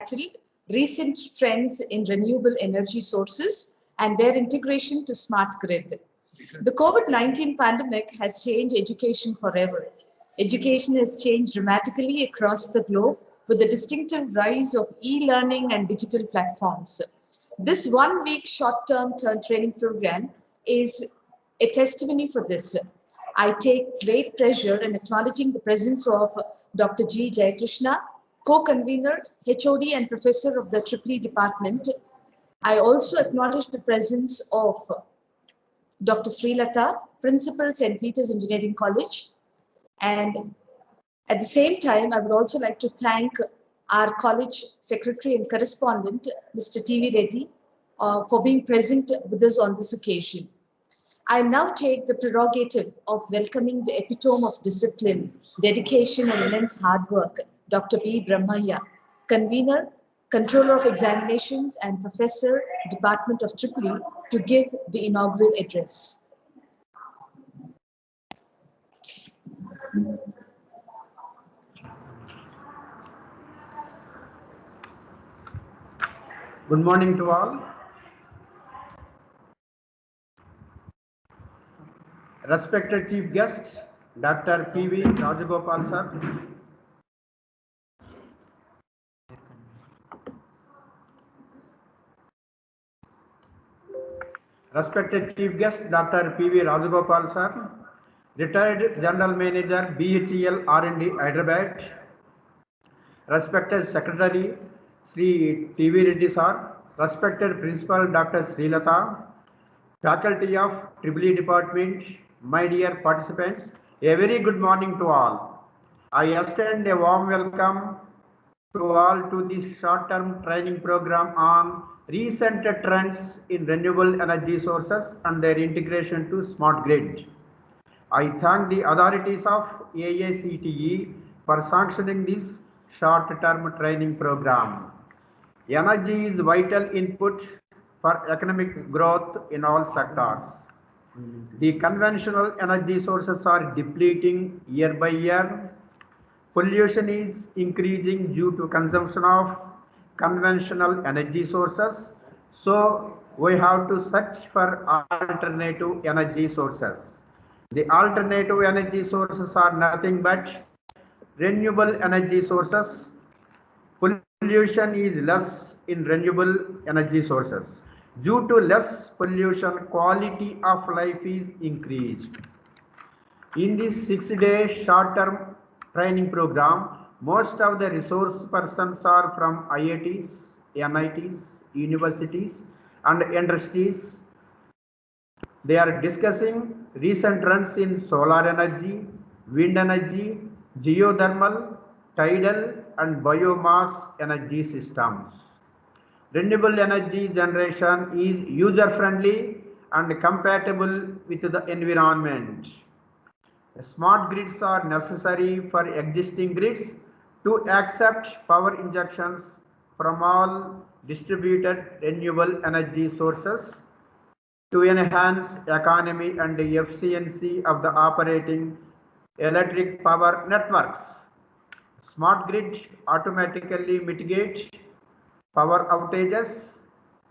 titled Recent Trends in Renewable Energy Sources and Their Integration to Smart Grid. The COVID-19 pandemic has changed education forever. Education has changed dramatically across the globe with the distinctive rise of e-learning and digital platforms. This one-week short-term training program is a testimony for this. I take great pleasure in acknowledging the presence of Dr. G. Jayakrishna, co-convener, HOD and professor of the EEE department. I also acknowledge the presence of Dr. Srilata, principal St. Peter's Engineering College. And at the same time, I would also like to thank our college secretary and correspondent, Mr. T.V. Reddy, for being present with us on this occasion. I now take the prerogative of welcoming the epitome of discipline, dedication, and immense hard work, Dr. B. Brahmaya, convener, controller of examinations, and professor, Department of EEE, to give the inaugural address. Good morning to all. Respected Chief Guest, Dr. P.V. Rajagopal sir. Respected Chief Guest, Dr. P.V. Rajagopal sir, Retired General Manager, BHEL R&D Hyderabad. Respected Secretary, Sri T.V. Reddy sir, respected Principal Dr. Srilata, Faculty of EEE Department, my dear participants, a very good morning to all. I extend a warm welcome to all to this short-term training program on recent trends in renewable energy sources and their integration to smart grid. I thank the authorities of AICTE for sanctioning this short-term training program. Energy is vital input for economic growth in all sectors. The conventional energy sources are depleting year by year. Pollution is increasing due to consumption of conventional energy sources. So we have to search for alternative energy sources. The alternative energy sources are nothing but renewable energy sources. Pollution is less in renewable energy sources. Due to less pollution, quality of life is increased. In this 6-day short-term training program, most of the resource persons are from IITs, NITs, universities, and industries. They are discussing recent trends in solar energy, wind energy, geothermal, tidal, and biomass energy systems. Renewable energy generation is user-friendly and compatible with the environment. Smart grids are necessary for existing grids to accept power injections from all distributed renewable energy sources to enhance economy and efficiency of the operating electric power networks. Smart grid automatically mitigates power outages,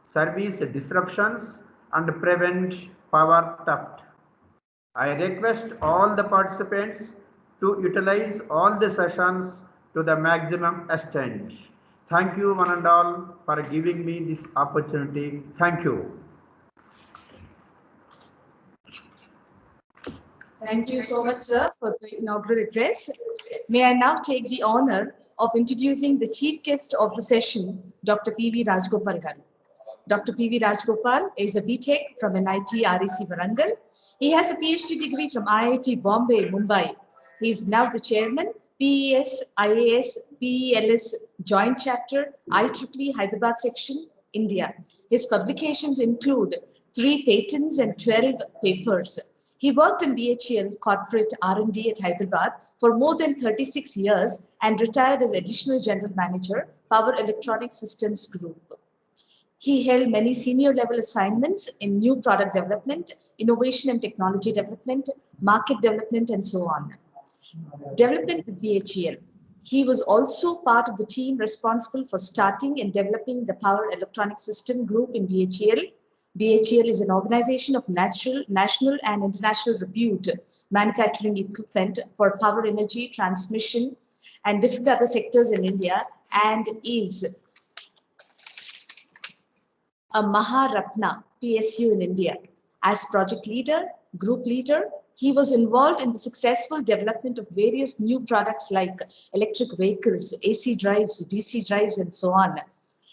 service disruptions, and prevent power theft. I request all the participants to utilize all the sessions to the maximum extent. Thank you one and all for giving me this opportunity. Thank you. Thank you so much, sir, for the inaugural address. May I now take the honor of introducing the chief guest of the session, Dr. P.V. Rajagopal garu. Dr. P.V. Rajagopal is a BTech from NIT REC Warangal. He has a PhD degree from IIT Bombay, Mumbai. He is now the chairman, PES, IAS, PELS Joint Chapter, IEEE Hyderabad Section, India. His publications include 3 patents and 12 papers. He worked in BHEL corporate R&D at Hyderabad for more than 36 years and retired as additional general manager, Power Electronic Systems Group. He held many senior level assignments in new product development, innovation and technology development, market development, and so on. Development with BHEL. He was also part of the team responsible for starting and developing the Power Electronic System Group in BHEL. BHEL is an organization of national and international repute manufacturing equipment for power energy, transmission, and different other sectors in India, and is a Maharatna PSU in India. As project leader, group leader, he was involved in the successful development of various new products like electric vehicles, AC drives, DC drives, and so on.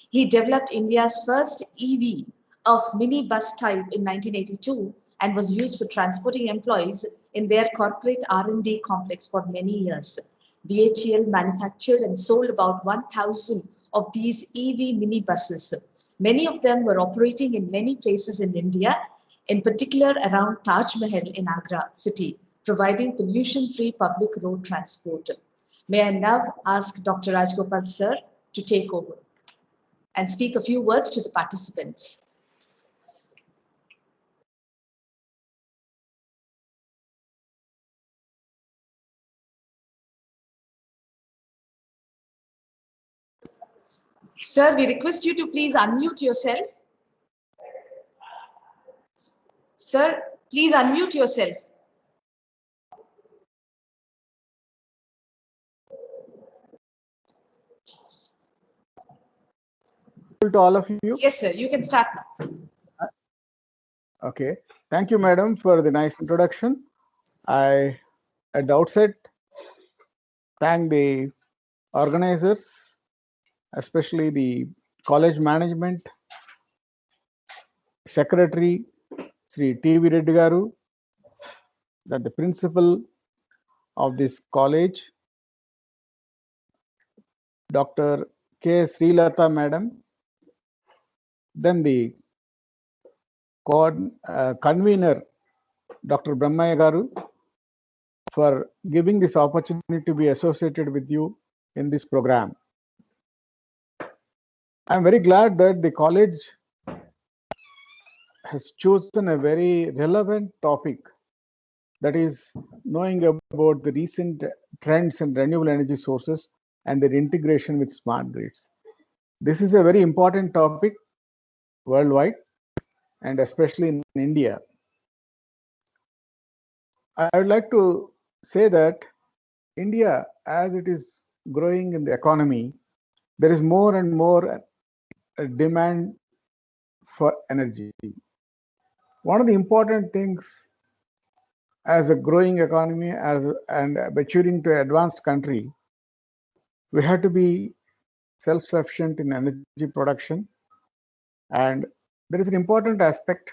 He developed India's first EV of mini bus type in 1982 and was used for transporting employees in their corporate R&D complex for many years. BHEL manufactured and sold about 1,000 of these EV mini buses. Many of them were operating in many places in India, in particular around Taj Mahal in Agra city, providing pollution-free public road transport. May I now ask Dr. Rajgopal sir to take over and speak a few words to the participants. Sir, we request you to please unmute yourself. Sir, please unmute yourself. To all of you. Yes, sir, you can start now. Okay. Thank you, madam, for the nice introduction. I, at the outset, thank the organizers, especially the college management, secretary, Sri T.V. Reddy Garu, then the principal of this college, Dr. K. Srilata madam, then the convener, Dr. Brahmaya Garu, for giving this opportunity to be associated with you in this program. I'm very glad that the college has chosen a very relevant topic, that is knowing about the recent trends in renewable energy sources and their integration with smart grids. This is a very important topic worldwide and especially in India. I would like to say that India, as it is growing in the economy, there is more and more demand for energy. One of the important things as a growing economy and maturing to an advanced country, we have to be self-sufficient in energy production. And there is an important aspect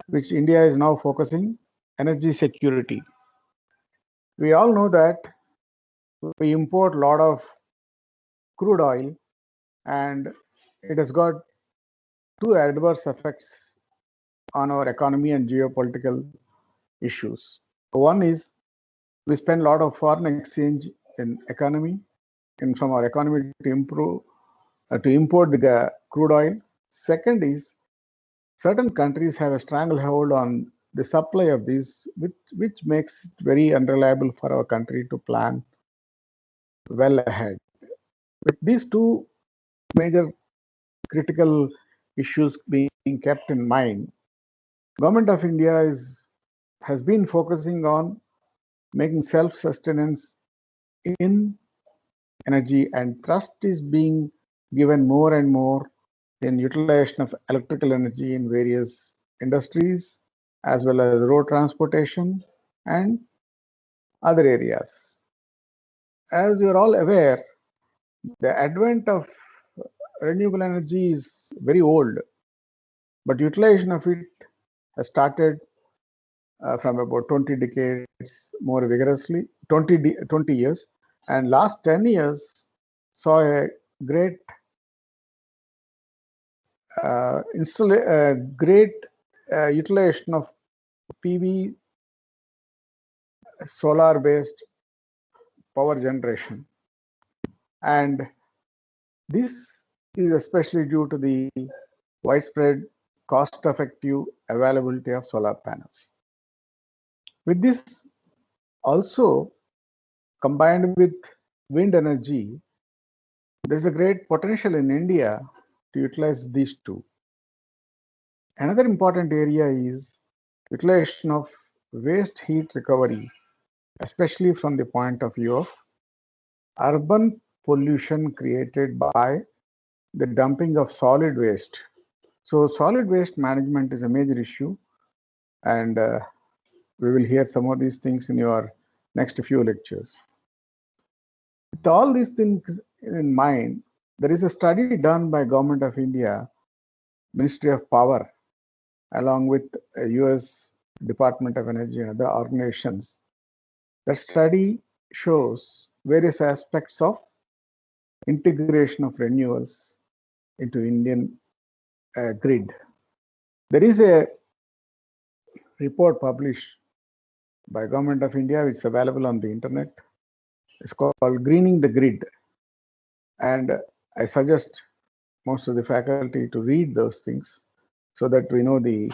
which India is now focusing, energy security. We all know that we import a lot of crude oil, and it has got two adverse effects on our economy and geopolitical issues. One is we spend a lot of foreign exchange in economy and from our economy to import the crude oil. Second is certain countries have a stranglehold on the supply of these, which makes it very unreliable for our country to plan well ahead. With these two major critical issues being kept in mind, Government of India has been focusing on making self-sustenance in energy, and thrust is being given more and more in utilization of electrical energy in various industries, as well as road transportation and other areas. As you are all aware, the advent of renewable energy is very old, but utilization of it has started from about 20 decades more vigorously, 20 years, and last 10 years saw a great utilization of PV solar based power generation, and this is especially due to the widespread cost effective availability of solar panels. With this also combined with wind energy, there's a great potential in India to utilize these two. Another important area is utilization of waste heat recovery, especially from the point of view of urban pollution created by the dumping of solid waste. So solid waste management is a major issue, and we will hear some of these things in your next few lectures. With all these things in mind, there is a study done by Government of India, Ministry of Power, along with US Department of Energy and other organizations. The study shows various aspects of integration of renewables into Indian grid. There is a report published by Government of India, which is available on the internet. It's called Greening the Grid. And I suggest most of the faculty to read those things so that we know the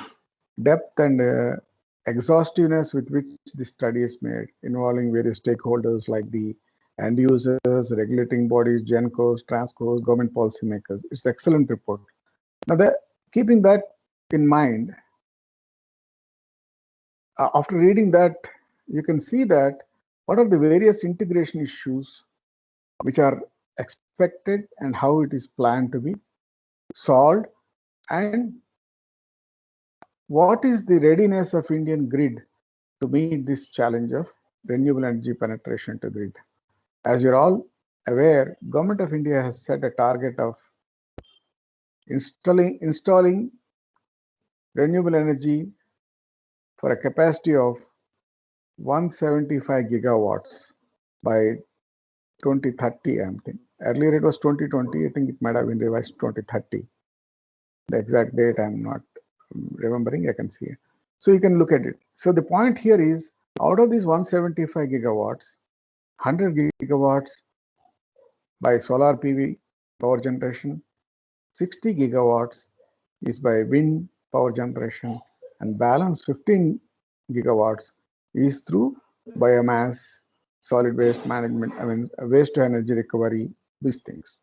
depth and exhaustiveness with which the study is made, involving various stakeholders like the end users, regulating bodies, GENCOs, TRANSCOs, government policymakers. It's an excellent report. Now, keeping that in mind, after reading that, you can see that what are the various integration issues which are expected and how it is planned to be solved, and what is the readiness of Indian grid to meet this challenge of renewable energy penetration to grid. As you're all aware, Government of India has set a target of installing renewable energy for a capacity of 175 gigawatts by 2030, I'm thinking. Earlier it was 2020, I think it might have been revised 2030. The exact date I'm not remembering, I can see it. So you can look at it. So the point here is, out of these 175 gigawatts, 100 gigawatts by solar PV power generation, 60 gigawatts is by wind power generation, and balance 15 gigawatts is through biomass, solid waste management, waste to energy recovery, these things.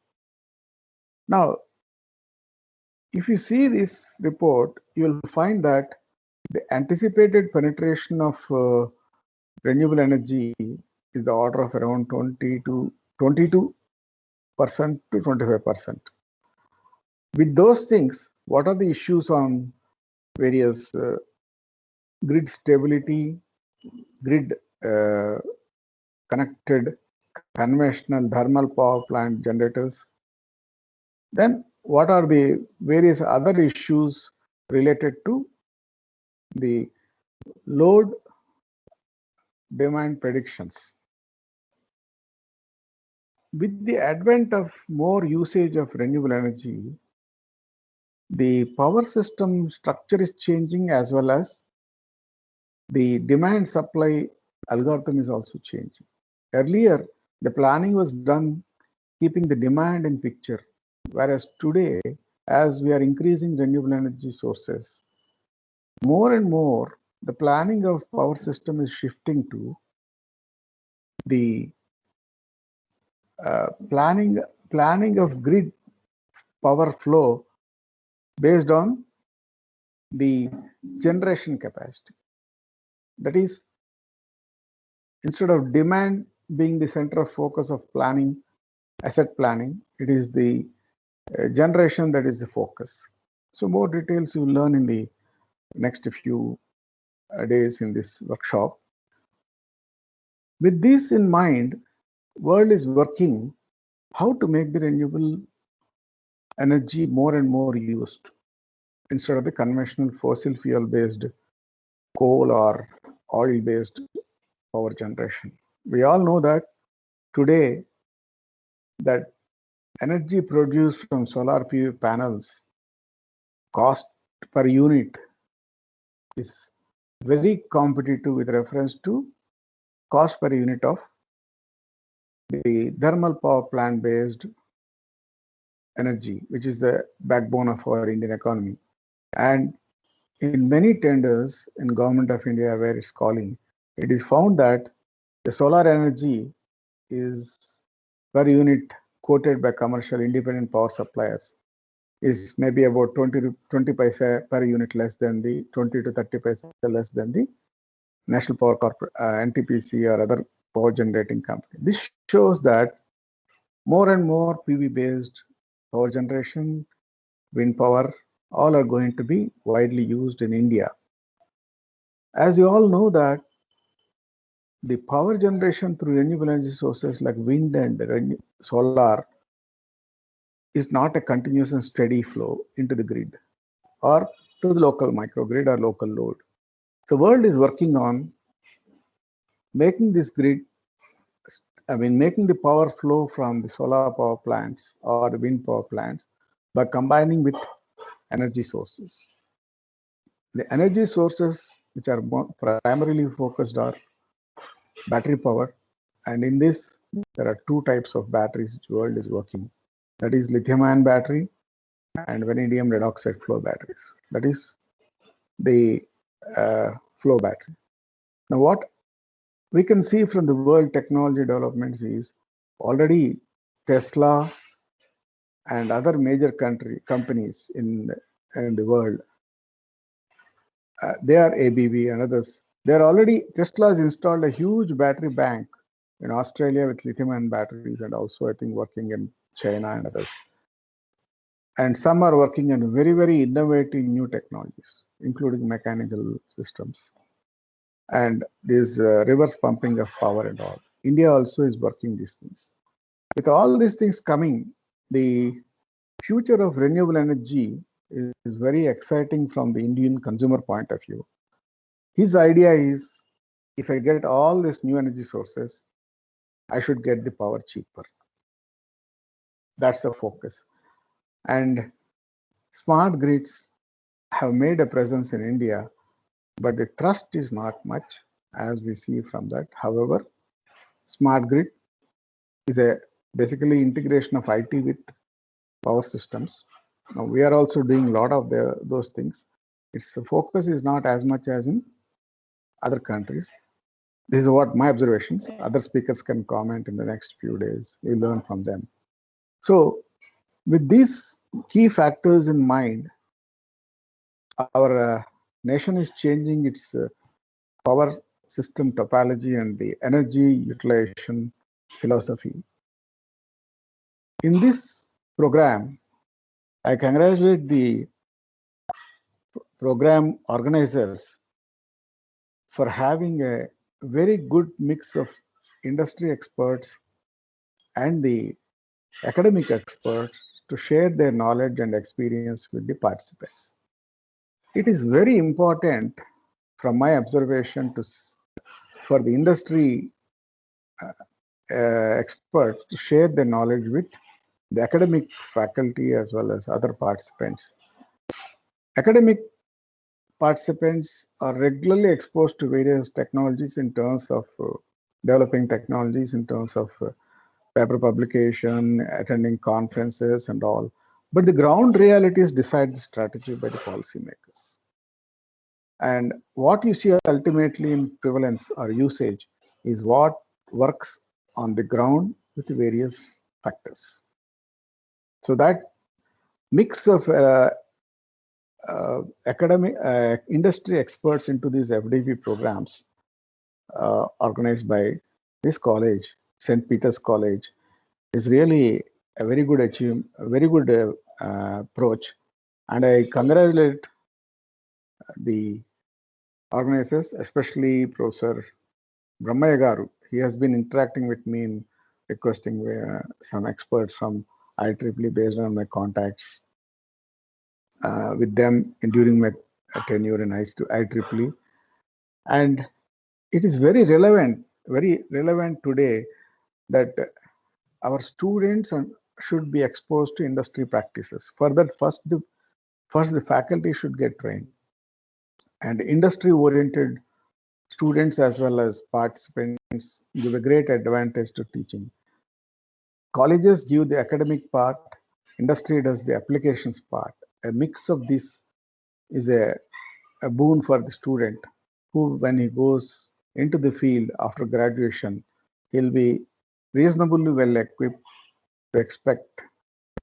Now, if you see this report, you'll find that the anticipated penetration of renewable energy is the order of around 22% to 25%. With those things, what are the issues on various grid stability, grid connected conventional thermal power plant generators? Then what are the various other issues related to the load demand predictions? With the advent of more usage of renewable energy, the power system structure is changing, as well as the demand supply algorithm is also changing. Earlier, the planning was done keeping the demand in picture, whereas today, as we are increasing renewable energy sources, more and more the planning of power system is shifting to the planning of grid power flow based on the generation capacity. That is, instead of demand being the center of focus of planning, asset planning, it is the generation that is the focus. So more details you will learn in the next few days in this workshop. With this in mind, world is working how to make the renewable energy more and more used instead of the conventional fossil fuel based coal or oil based power generation. We all know that today that energy produced from solar PV panels, cost per unit is very competitive with reference to cost per unit of the thermal power plant based energy, which is the backbone of our Indian economy. And in many tenders in Government of India where it's calling, it is found that the solar energy is per unit quoted by commercial independent power suppliers is maybe about 20 paisa per unit less than the 20 to 30 paisa less than the National Power Corporation, NTPC or other power generating company. This shows that more and more PV based power generation, wind power, all are going to be widely used in India. As you all know that the power generation through renewable energy sources like wind and solar is not a continuous and steady flow into the grid or to the local microgrid or local load. The world is working on making this grid, making the power flow from the solar power plants or the wind power plants by combining with energy sources. The energy sources which are primarily focused are battery power, and in this there are two types of batteries which the world is working. That is lithium-ion battery and vanadium lead oxide flow batteries. That is the flow battery. Now, what we can see from the world technology developments is already Tesla and other major companies in the world, they are ABB and others. Tesla has installed a huge battery bank in Australia with lithium-ion batteries, and also I think working in China and others. And some are working on very, very innovative new technologies, including mechanical systems and this reverse pumping of power and all. India also is working these things. With all these things coming, the future of renewable energy is very exciting from the Indian consumer point of view. His idea is, if I get all these new energy sources, I should get the power cheaper. That's the focus. And smart grids have made a presence in India, but the thrust is not much, as we see from that. However, smart grid is basically integration of IT with power systems. Now, we are also doing a lot of those things. The focus is not as much as in other countries. This is what my observations. Other speakers can comment in the next few days. We'll learn from them. So, with these key factors in mind, our nation is changing its power system topology and the energy utilization philosophy. In this program, I congratulate the program organizers for having a very good mix of industry experts and the academic experts to share their knowledge and experience with the participants. It is very important from my observation for the industry experts to share their knowledge with the academic faculty as well as other participants. Academic participants are regularly exposed to various technologies in terms of developing technologies, in terms of paper publication, attending conferences and all. But the ground realities decide the strategy by the policymakers. And what you see ultimately in prevalence or usage is what works on the ground with the various factors. So that mix of academic industry experts into these FDP programs organized by this college, St. Peter's College, is really a very good achievement, a very good approach. And I congratulate the organizers, especially Professor Brahmaya Garu. He has been interacting with me in requesting some experts from IEEE based on my contacts with them during my tenure in IEEE. And it is very relevant today that our students should be exposed to industry practices. For that, first the faculty should get trained, and industry-oriented students as well as participants give a great advantage to teaching. Colleges give the academic part, industry does the applications part. A mix of this is a boon for the student who, when he goes into the field after graduation, he'll be reasonably well equipped to expect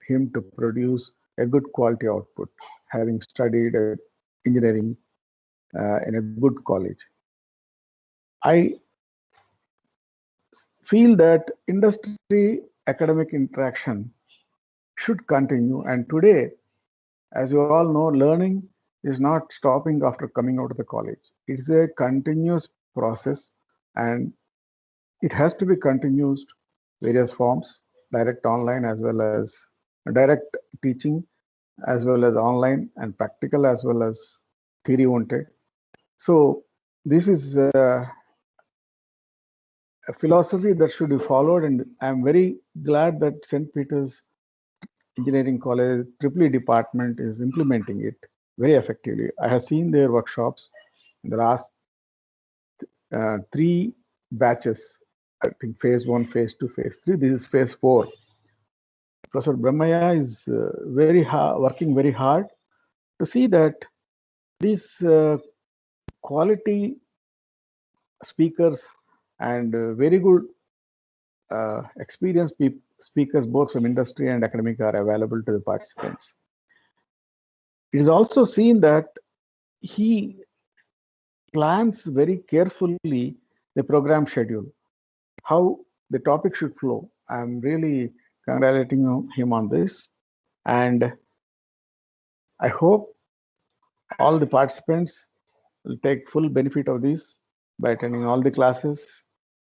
him to produce a good quality output, having studied engineering in a good college. I feel that industry academic interaction should continue, and today, as you all know, learning is not stopping after coming out of the college. It's a continuous process, and it has to be continued various forms, direct online as well as direct teaching, as well as online and practical as well as theory oriented. So this is a philosophy that should be followed, and I'm very glad that St. Peter's Engineering College EEE department is implementing it very effectively. I have seen their workshops in the last 3 batches. I think phase 1, phase 2, phase 3. This is phase 4. Professor Brahmaya is working very hard to see that these quality speakers and very good experienced speakers both from industry and academic are available to the participants. It is also seen that he plans very carefully the program schedule, how the topic should flow. I'm really congratulating him on this, and I hope all the participants will take full benefit of this by attending all the classes.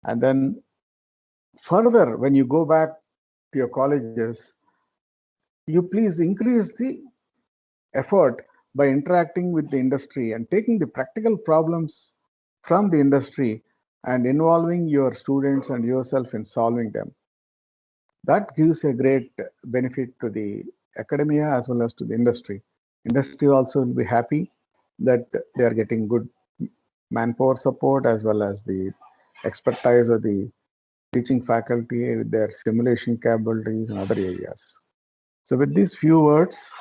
And then further, when you go back to your colleges, you please increase the effort by interacting with the industry and taking the practical problems from the industry and involving your students and yourself in solving them. That gives a great benefit to the academia as well as to the industry. Industry also will be happy that they are getting good manpower support as well as the expertise of the teaching faculty with their simulation capabilities and other areas. So with these few words,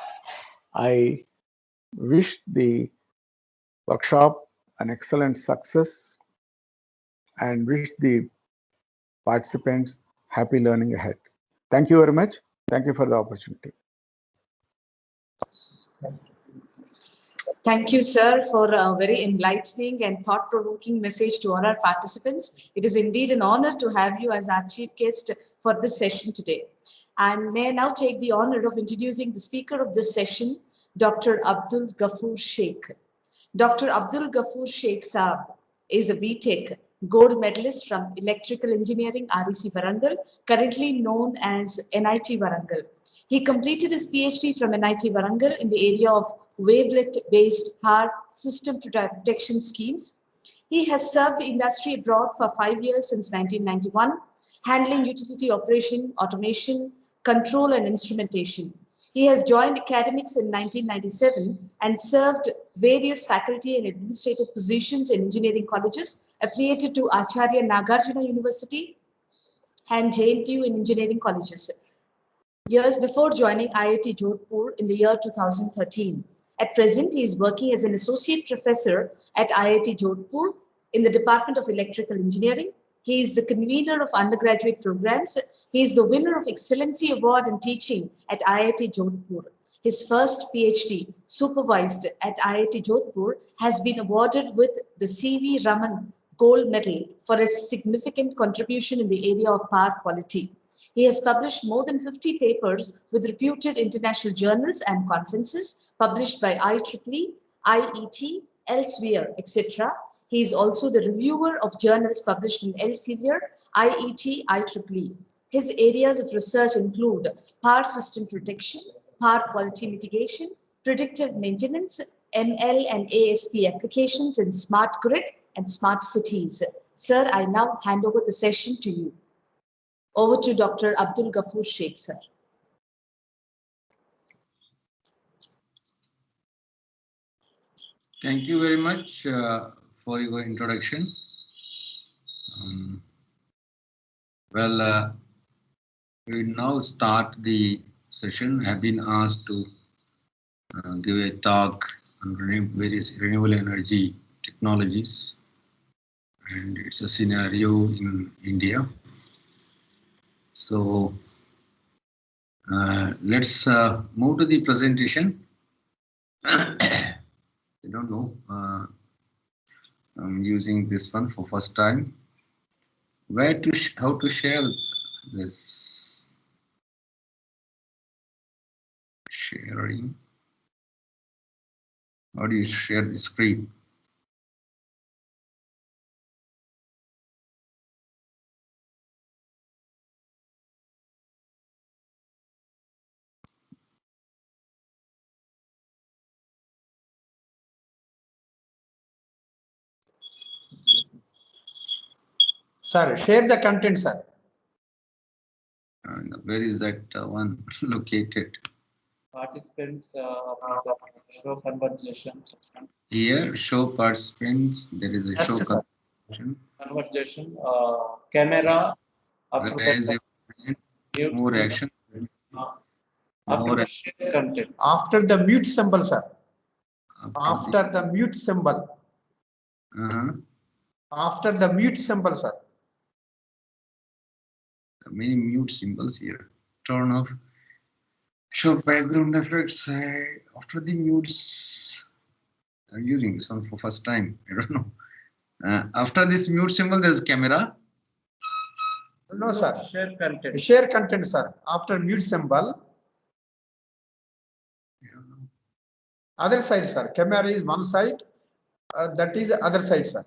I wish the workshop an excellent success and wish the participants happy learning ahead. Thank you very much. Thank you for the opportunity. Thank you, sir, for a very enlightening and thought-provoking message to all our participants. It is indeed an honor to have you as our chief guest for this session today. And may I now take the honor of introducing the speaker of this session, Dr. Abdul Ghafoor Sheikh. Dr. Abdul Ghafoor Sheikh Saab is a BTech gold medalist from Electrical Engineering, REC Warangal, currently known as NIT Warangal. He completed his PhD from NIT Warangal in the area of wavelet-based power system protection schemes. He has served the industry abroad for 5 years since 1991, handling utility operation, automation, control, and instrumentation. He has joined academics in 1997 and served various faculty and administrative positions in engineering colleges affiliated to Acharya Nagarjuna University and JNTU in engineering colleges, years before joining IIT Jodhpur in the year 2013. At present, he is working as an associate professor at IIT Jodhpur in the Department of Electrical Engineering. He is the convener of undergraduate programs. He is the winner of Excellency Award in Teaching at IIT Jodhpur. His first PhD, supervised at IIT Jodhpur, has been awarded with the C.V. Raman Gold Medal for its significant contribution in the area of power quality. He has published more than 50 papers with reputed international journals and conferences published by IEEE, IET, Elsevier, etc. He is also the reviewer of journals published in Elsevier, IET, IEEE. His areas of research include power system protection, power quality mitigation, predictive maintenance, ML and ASP applications in smart grid and smart cities. Sir, I now hand over the session to you. Over to Dr. Abdul Ghafoor Sheikh, sir. Thank you very much for your introduction. We now start the session. I have been asked to give a talk on various renewable energy technologies, and it's a scenario in India. So Let's move to the presentation. I don't know. I'm using this one for first time. Where to how to share this sharing? How do you share the screen? Sir, share the content, sir. And where is that one located? Participants the show conversation. Here, show participants. There is a Yes, show sir. conversation. Camera up to Where is the it? mute More symbol. action. Up to More the share content. After the mute symbol, sir. after After the mute symbol. After the mute symbol, sir. many mute symbols here. Turn off. Show background effects. After the mutes, I'm using this one for first time. I don't know. After this mute symbol, there's camera. No, sir. Share content. Share content, sir. After mute symbol. Other side, sir. Camera is one side. That is other side, sir.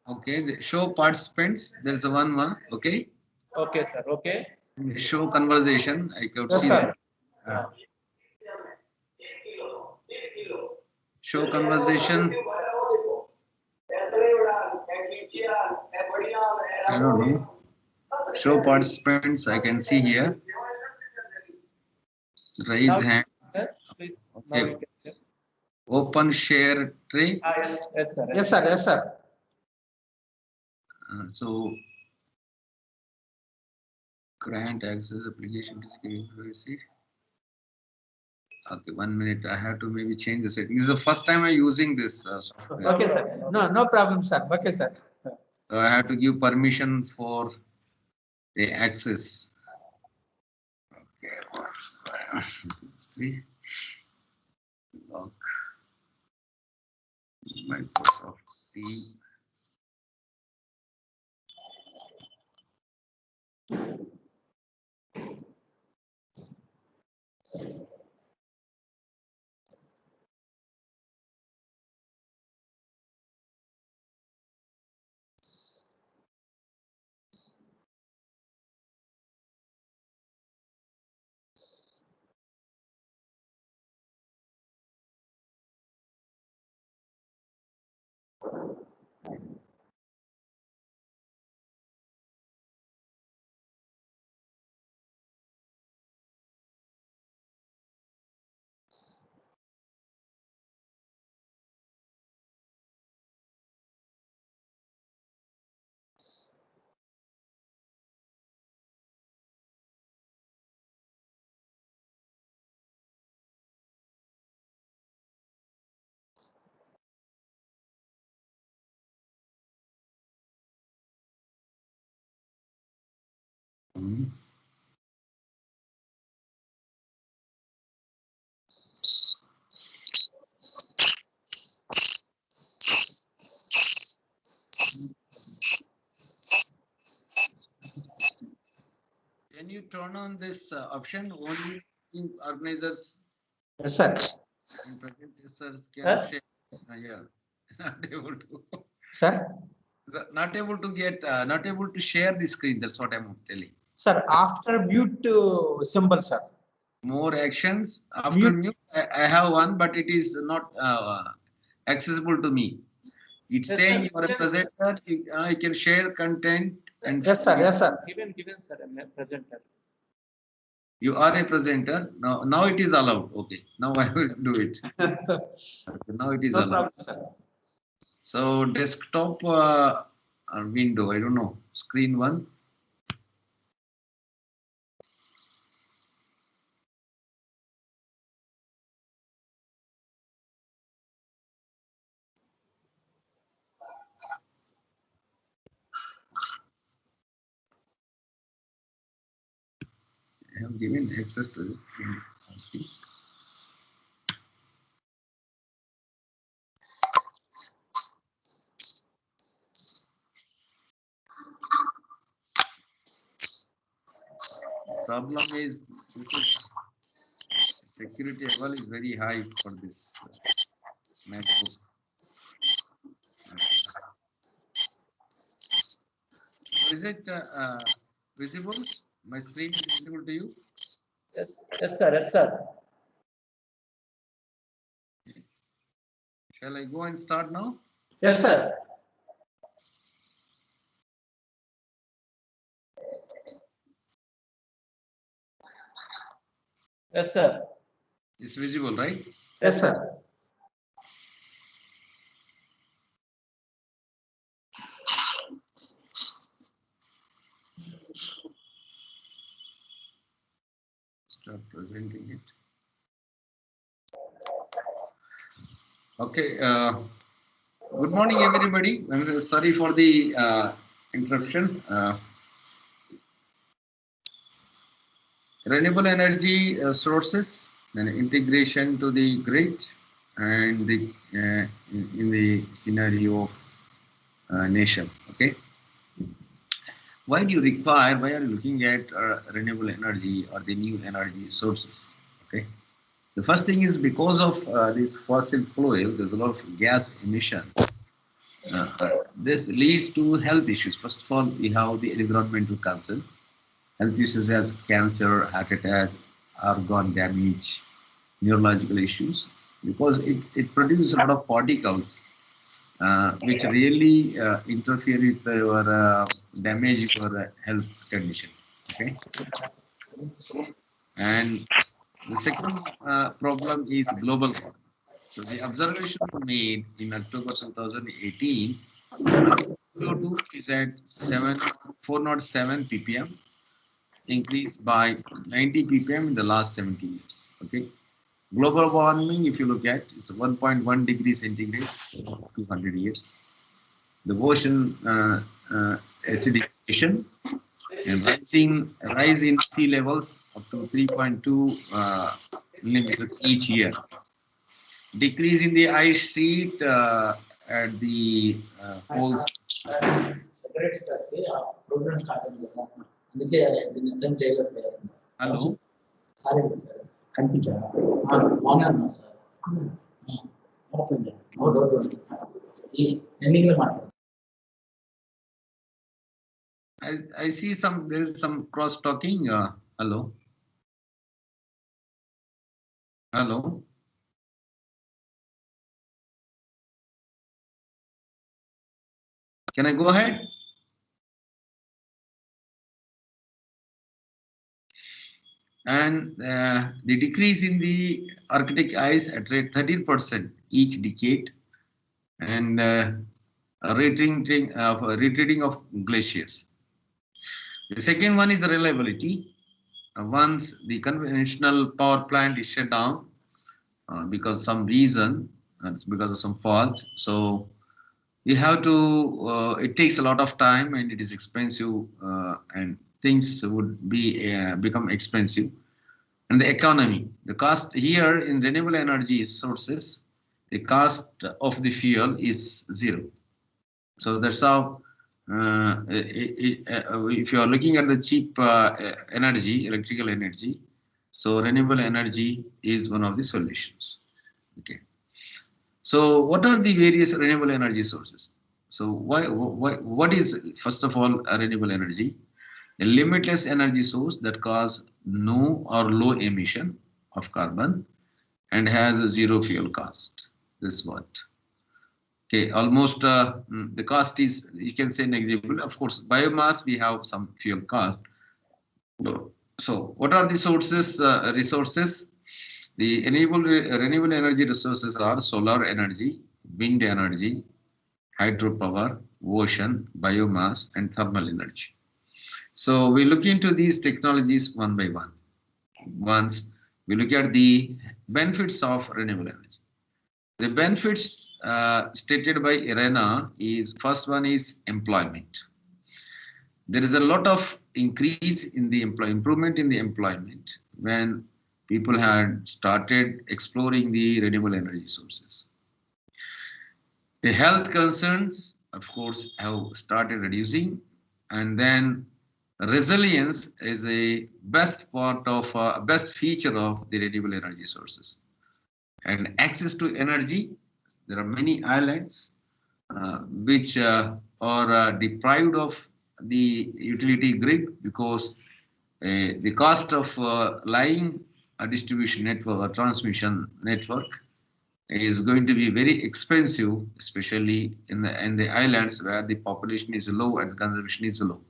Okay. The show participants. There's a one. Okay. Okay, sir. Okay. Show conversation. I could Yes, see sir. that. Show conversation. I don't know. Show participants. I can see here. Raise Now, hand. sir, please. Now Okay. you can share. Open share tray. Yes, yes, sir. Yes, sir. Yes, sir. So grant access application to security privacy. Okay, 1 minute. I have to maybe change the setting. This is the first time I'm using this software. Okay, sir. No problem, sir. Okay, sir. So I have to give permission for the access. Okay. Log Microsoft Teams. Can you turn on this option? Only organizers Yes, sir. and presenters can share. Yeah, not able to. Sir. Not able to get, not able to share the screen. That's what I'm telling. Sir, after mute symbol, sir. More actions. After mute, I have one, but it is not accessible to me. It's Yes, saying sir. you are a Yes, presenter. I can share content and. Yes, sir. Yes, sir. Given, sir, a presenter. You are a presenter. Now it is allowed. Okay. Now I will do it. Okay, now it is No allowed. problem, sir. So desktop window. I don't know. Screen one. I have given access to this. Problem is, this is security level is very high for this MacBook. Is it visible? My screen is visible to you? Yes, yes, sir. Yes, sir. Shall I go and start now? Yes, sir. Yes, sir. It's visible, right? Yes, sir. Start presenting it. Okay. Good morning, everybody. I'm sorry for the interruption. Renewable energy sources and integration to the grid, and the in the scenario of nation. Okay. Why do you require? Why are you looking at renewable energy or the new energy sources? Okay. The first thing is because of this fossil fuel, there's a lot of gas emissions. This leads to health issues. First of all, we have the environmental concern. Health issues as cancer, heart attack, organ damage, neurological issues, because it produces a lot of particles which really interfere with your damage your health condition. Okay, and the second problem is global warming. So the observation made in October 2018, CO2 is at 407 ppm, increased by 90 ppm in the last 70 years. Okay, global warming, if you look at, it's 1.1 degrees centigrade, 200 years. The ocean acidification and rise in sea levels up to 3.2 millimeters each year. Decrease in the ice sheet at the poles. Hello. I see there is some cross talking. Hello. Hello. Can I go ahead? And the decrease in the Arctic ice at rate 13% each decade, and retreating of glaciers. The second one is the reliability. Once the conventional power plant is shut down because of some reason, it's because of some fault, so you have to, it takes a lot of time and it is expensive, and things would be become expensive. And the economy, the cost here in renewable energy sources, the cost of the fuel is zero. So that's how, if you are looking at the cheap energy, electrical energy, so renewable energy is one of the solutions. Okay. So what are the various renewable energy sources? So what is, first of all, a renewable energy? A limitless energy source that causes no or low emission of carbon and has a zero fuel cost. This is what. Okay, almost the cost is, you can say, negligible. Of course, biomass, we have some fuel cost. So what are the sources, resources? The renewable energy resources are solar energy, wind energy, hydropower, ocean, biomass, and thermal energy. So we look into these technologies one by one. Once we look at the benefits of renewable energy. The benefits stated by IRENA is, first one is employment. There is a lot of increase in the improvement in the employment when people had started exploring the renewable energy sources. The health concerns, of course, have started reducing, and then resilience is a best part of best feature of the renewable energy sources. And access to energy, there are many islands which are deprived of the utility grid because the cost of laying a distribution network or transmission network is going to be very expensive, especially in the islands where the population is low and consumption is low.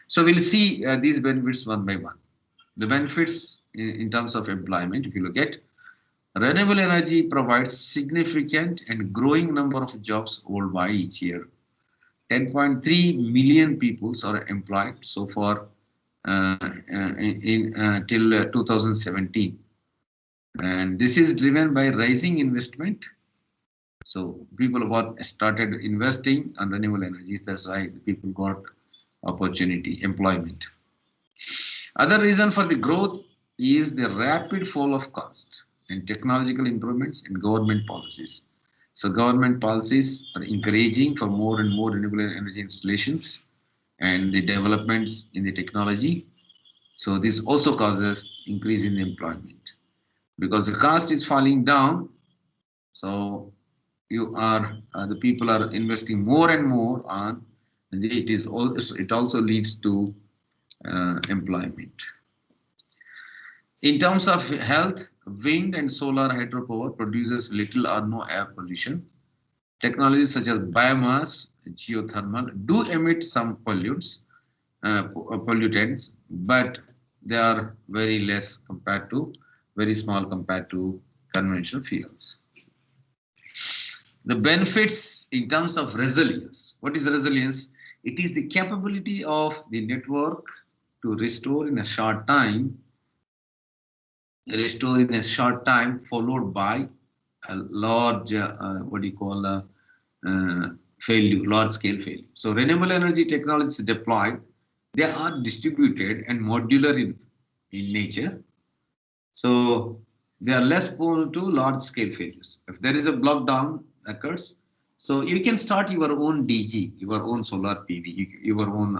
So we'll see these benefits one by one. The benefits in terms of employment, if you look at renewable energy, provides significant and growing number of jobs worldwide each year. 10.3 million people are employed so far till 2017. And this is driven by rising investment. So people have started investing on renewable energies. That's why people got opportunity, employment. Other reason for the growth is the rapid fall of cost and technological improvements in government policies. So government policies are encouraging for more and more renewable energy installations and the developments in the technology. So this also causes increase in employment. Because the cost is falling down, so the people are investing more and more on. It also leads to employment. In terms of health, wind and solar hydropower produces little or no air pollution. Technologies such as biomass, geothermal do emit some pollutants, but they are very small compared to conventional fuels. The benefits in terms of resilience. What is resilience? It is the capability of the network to restore in a short time, followed by a large, large-scale failure. So renewable energy technologies deployed, they are distributed and modular in nature. So they are less prone to large-scale failures. If there is a blockdown occurs, so you can start your own DG, your own solar PV, your own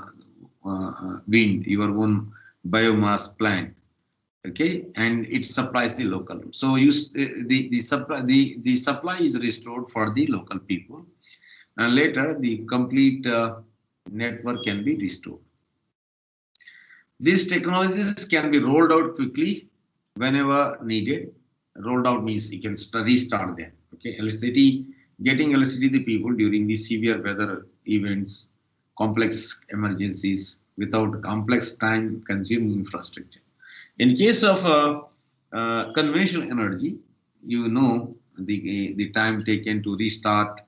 wind, your own biomass plant, okay, and it supplies the local load. So the supply is restored for the local people, and later the complete network can be restored. These technologies can be rolled out quickly whenever needed. Rolled out means you can restart them. Okay, getting electricity to the people during the severe weather events, complex emergencies without complex time-consuming infrastructure. In case of conventional energy, you know the time taken to restart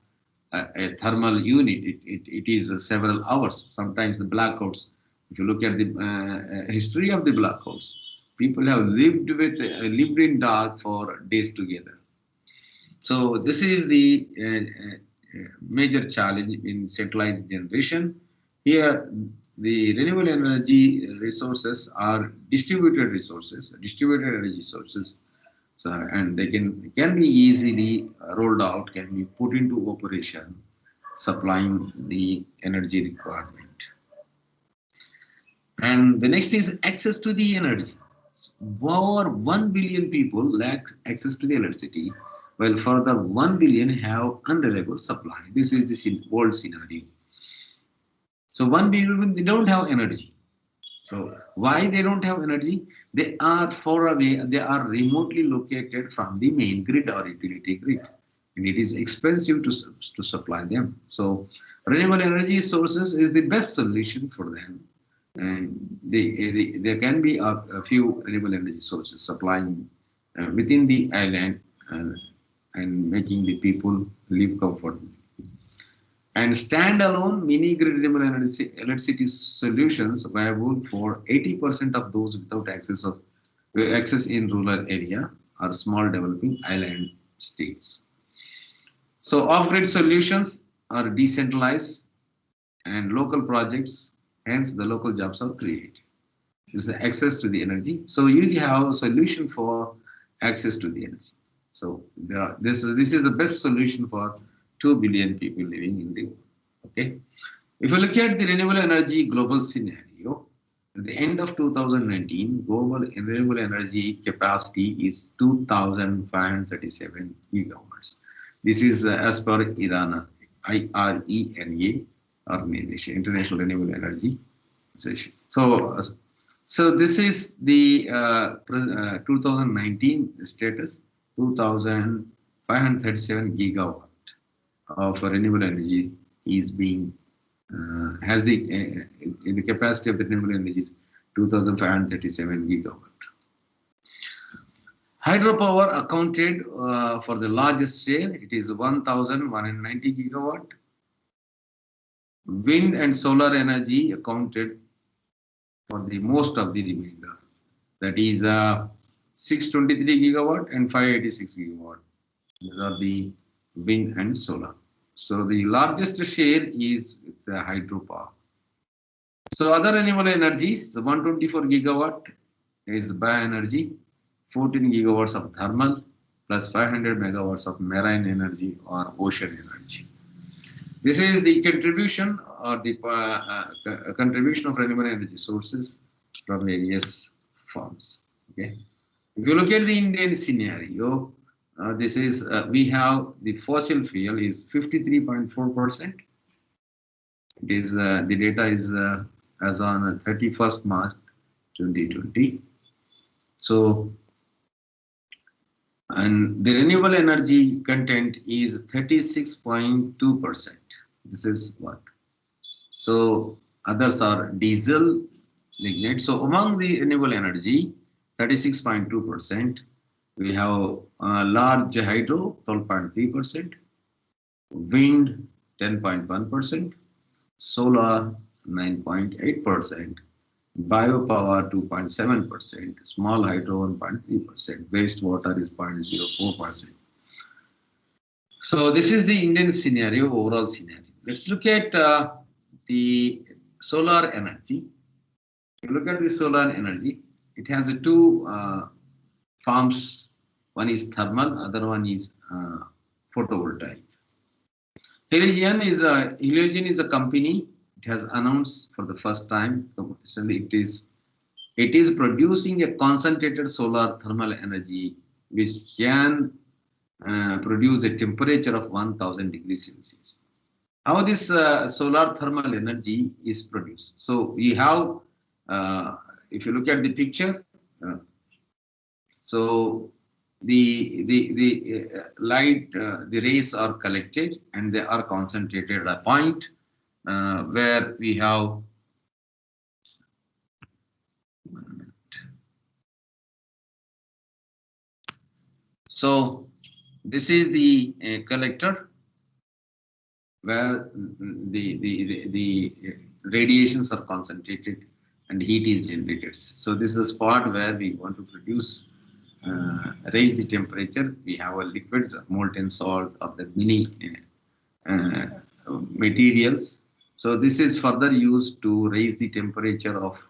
a thermal unit. It is several hours. Sometimes the blackouts. If you look at the history of the blackouts, people have lived in dark for days together. So this is the major challenge in centralized generation. Here, the renewable energy resources are distributed energy sources. So, and they can be easily rolled out, can be put into operation, supplying the energy requirement. And the next is access to the energy. Over 1 billion people lack access to the electricity, while further 1 billion have unreliable supply. This is the world scenario. So 1 billion, they don't have energy. So why they don't have energy? They are far away, they are remotely located from the main grid or utility grid. And it is expensive to supply them. So renewable energy sources is the best solution for them. And there can be a few renewable energy sources supplying within the island and making the people live comfortably. And standalone mini grid renewable electricity solutions viable for 80% of those without access in rural area or small developing island states. So off-grid solutions are decentralized and local projects Hence, the local jobs are created. This is the access to the energy. So you have a solution for access to the energy. So this is the best solution for 2 billion people living in the world. Okay. If you look at the renewable energy global scenario, at the end of 2019, global renewable energy capacity is 2,537 gigawatts. This is as per IRENA organization, International Renewable Energy Association. So this is the 2019 status, 2,537 gigawatt of renewable energy is being has the capacity of the renewable energy is 2,537 gigawatt. Hydropower accounted for the largest share. It is 1,190 gigawatt. Wind and solar energy accounted for the most of the remainder. That is 623 gigawatt and 586 gigawatt. These are the wind and solar. So the largest share is the hydropower. So other renewable energies, the 124 gigawatt is bioenergy, 14 gigawatts of thermal, plus 500 megawatts of marine energy or ocean energy. This is the contribution or the contribution of renewable energy sources from various forms. Okay. If you look at the Indian scenario, this is we have the fossil fuel is 53.4%. It is the data is as on 31st March 2020. So, and the renewable energy content is 36.2%. This is what. So others are diesel, lignite. So among the renewable energy, 36.2%. We have large hydro, 12.3%, wind, 10.1%, solar, 9.8%, biopower, 2.7%, small hydro, 1.3%, wastewater is 0.04%. So this is the Indian scenario, overall scenario. Let's look at the solar energy. If you look at the solar energy, it has two forms. One is thermal, other one is photovoltaic. Heliogen is a company. It has announced for the first time it is producing a concentrated solar thermal energy which can produce a temperature of 1000 degrees Celsius. How this solar thermal energy is produced? So we have, if you look at the picture, so the light, the rays are collected and they are concentrated at a point where we have so this is the collector where the radiations are concentrated and heat is generated. So this is the spot where we want to produce, raise the temperature. We have a liquids, molten salt or the mini materials. So this is further used to raise the temperature of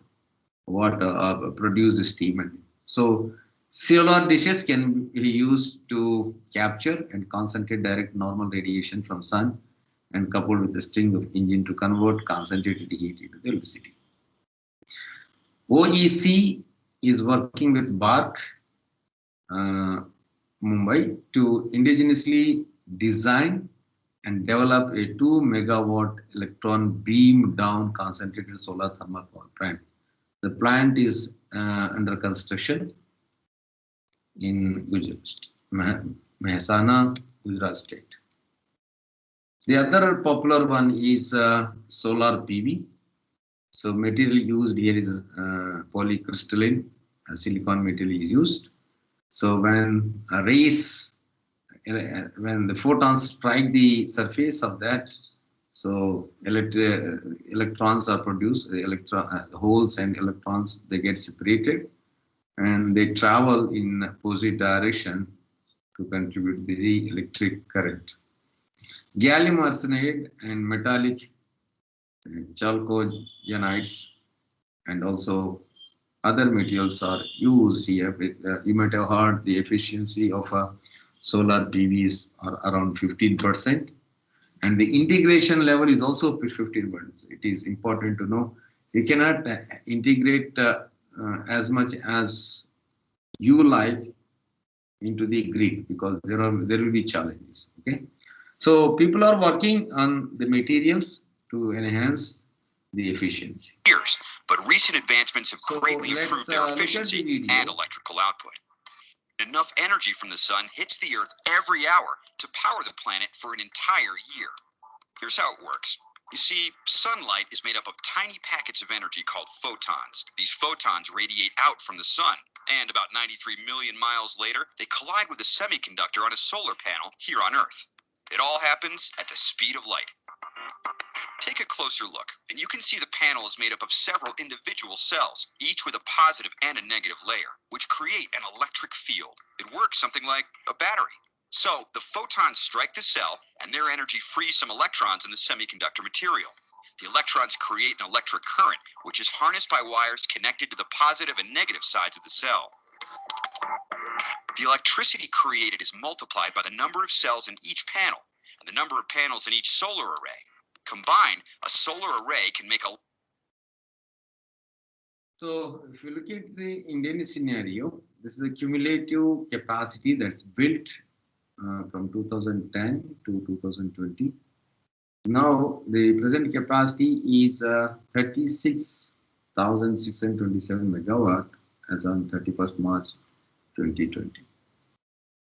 water, produce the steam. So solar dishes can be used to capture and concentrate direct normal radiation from sun and coupled with a string of engine to convert concentrated heat into the electricity. OEC is working with BARC Mumbai to indigenously design and develop a 2 megawatt electron beam down concentrated solar thermal power plant. The plant is under construction in Mehsana, Gujarat state. The other popular one is solar PV. So material used here is polycrystalline silicon material is used. So when when the photons strike the surface of that, so electrons are produced, the holes and electrons, they get separated and they travel in opposite direction to contribute to the electric current. Gallium arsenide and metallic chalcogenides, and also other materials are used here. You might have heard the efficiency of a solar PVs are around 15%, and the integration level is also 15%. It is important to know you cannot integrate as much as you like into the grid, because there will be challenges. Okay, so people are working on the materials to enhance the efficiency. Years, but recent advancements have So greatly let's, improved their look at the efficiency video. and electrical output. Enough energy from the sun hits the Earth every hour to power the planet for an entire year. Here's how it works. You see, sunlight is made up of tiny packets of energy called photons. These photons radiate out from the sun, and about 93 million miles later, they collide with a semiconductor on a solar panel here on Earth. It all happens at the speed of light. Take a closer look, and you can see the panel is made up of several individual cells, each with a positive and a negative layer, which create an electric field. It works something like a battery. So the photons strike the cell, and their energy frees some electrons in the semiconductor material. The electrons create an electric current, which is harnessed by wires connected to the positive and negative sides of the cell. The electricity created is multiplied by the number of cells in each panel and the number of panels in each solar array. Combined, a solar array can make a... So if you look at the Indian scenario, this is the cumulative capacity that's built from 2010 to 2020. Now the present capacity is 36,627 megawatt as on 31st March 2020.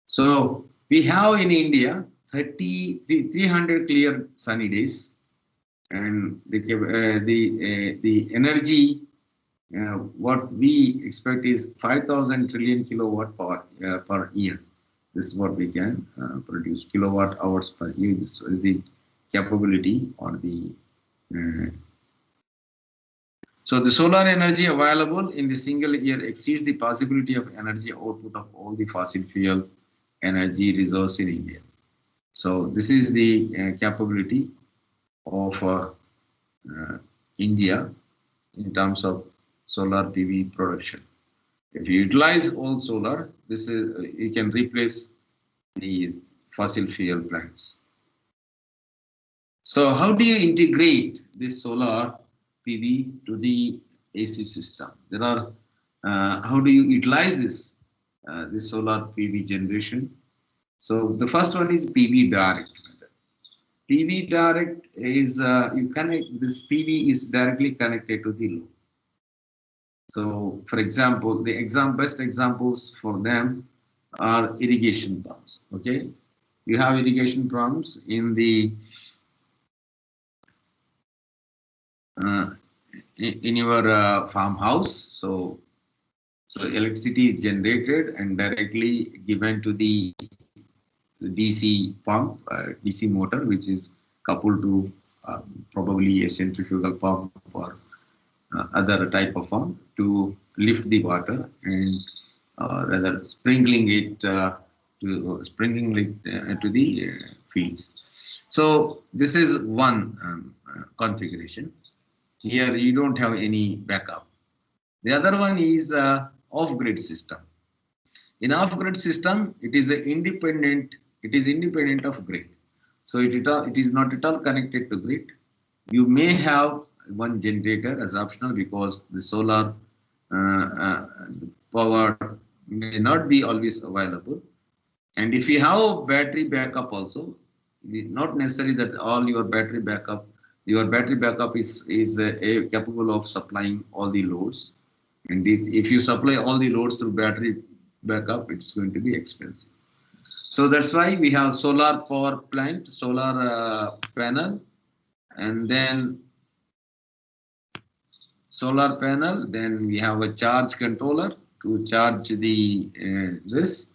So we have in India 300 clear sunny days, and the energy what we expect is 5,000 trillion kilowatt per year. This is what we can produce, kilowatt hours per year. This is the capability or the so the solar energy available in the single year exceeds the possibility of energy output of all the fossil fuel energy resource in India. So this is the capability of India in terms of solar PV production. If you utilize all solar, this is you can replace the fossil fuel plants. So how do you integrate this solar PV to the AC system? There are how do you utilize this solar PV generation? So the first one is PV direct. PV direct is you connect this PV is directly connected to the load. So, for example, the best examples for them are irrigation pumps. Okay, you have irrigation pumps in the in your farmhouse. So electricity is generated and directly given to the DC pump, DC motor, which is coupled to probably a centrifugal pump or other type of pump to lift the water and rather sprinkling it to the fields. So this is one configuration. Here you don't have any backup. The other one is off-grid system. In off-grid system, it is independent. It is independent of grid. So it is not at all connected to grid. You may have one generator as optional because the solar power may not be always available. And if you have battery backup also, not necessary that all your battery backup is capable of supplying all the loads. And if you supply all the loads through battery backup, it's going to be expensive. So that's why we have solar power plant, solar panel, and then solar panel. Then we have a charge controller to charge the this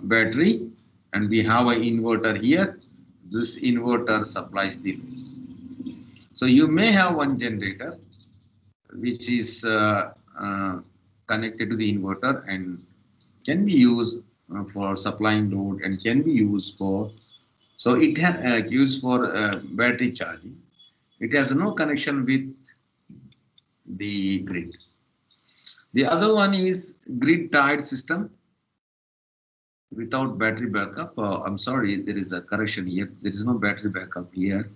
battery, and we have an inverter here. This inverter supplies the load. So you may have one generator which is connected to the inverter and can be used for supplying load and can be used for, so it used for battery charging. It has no connection with the grid. The other one is grid tied system without battery backup. I'm sorry, there is a correction here. There is no battery backup here.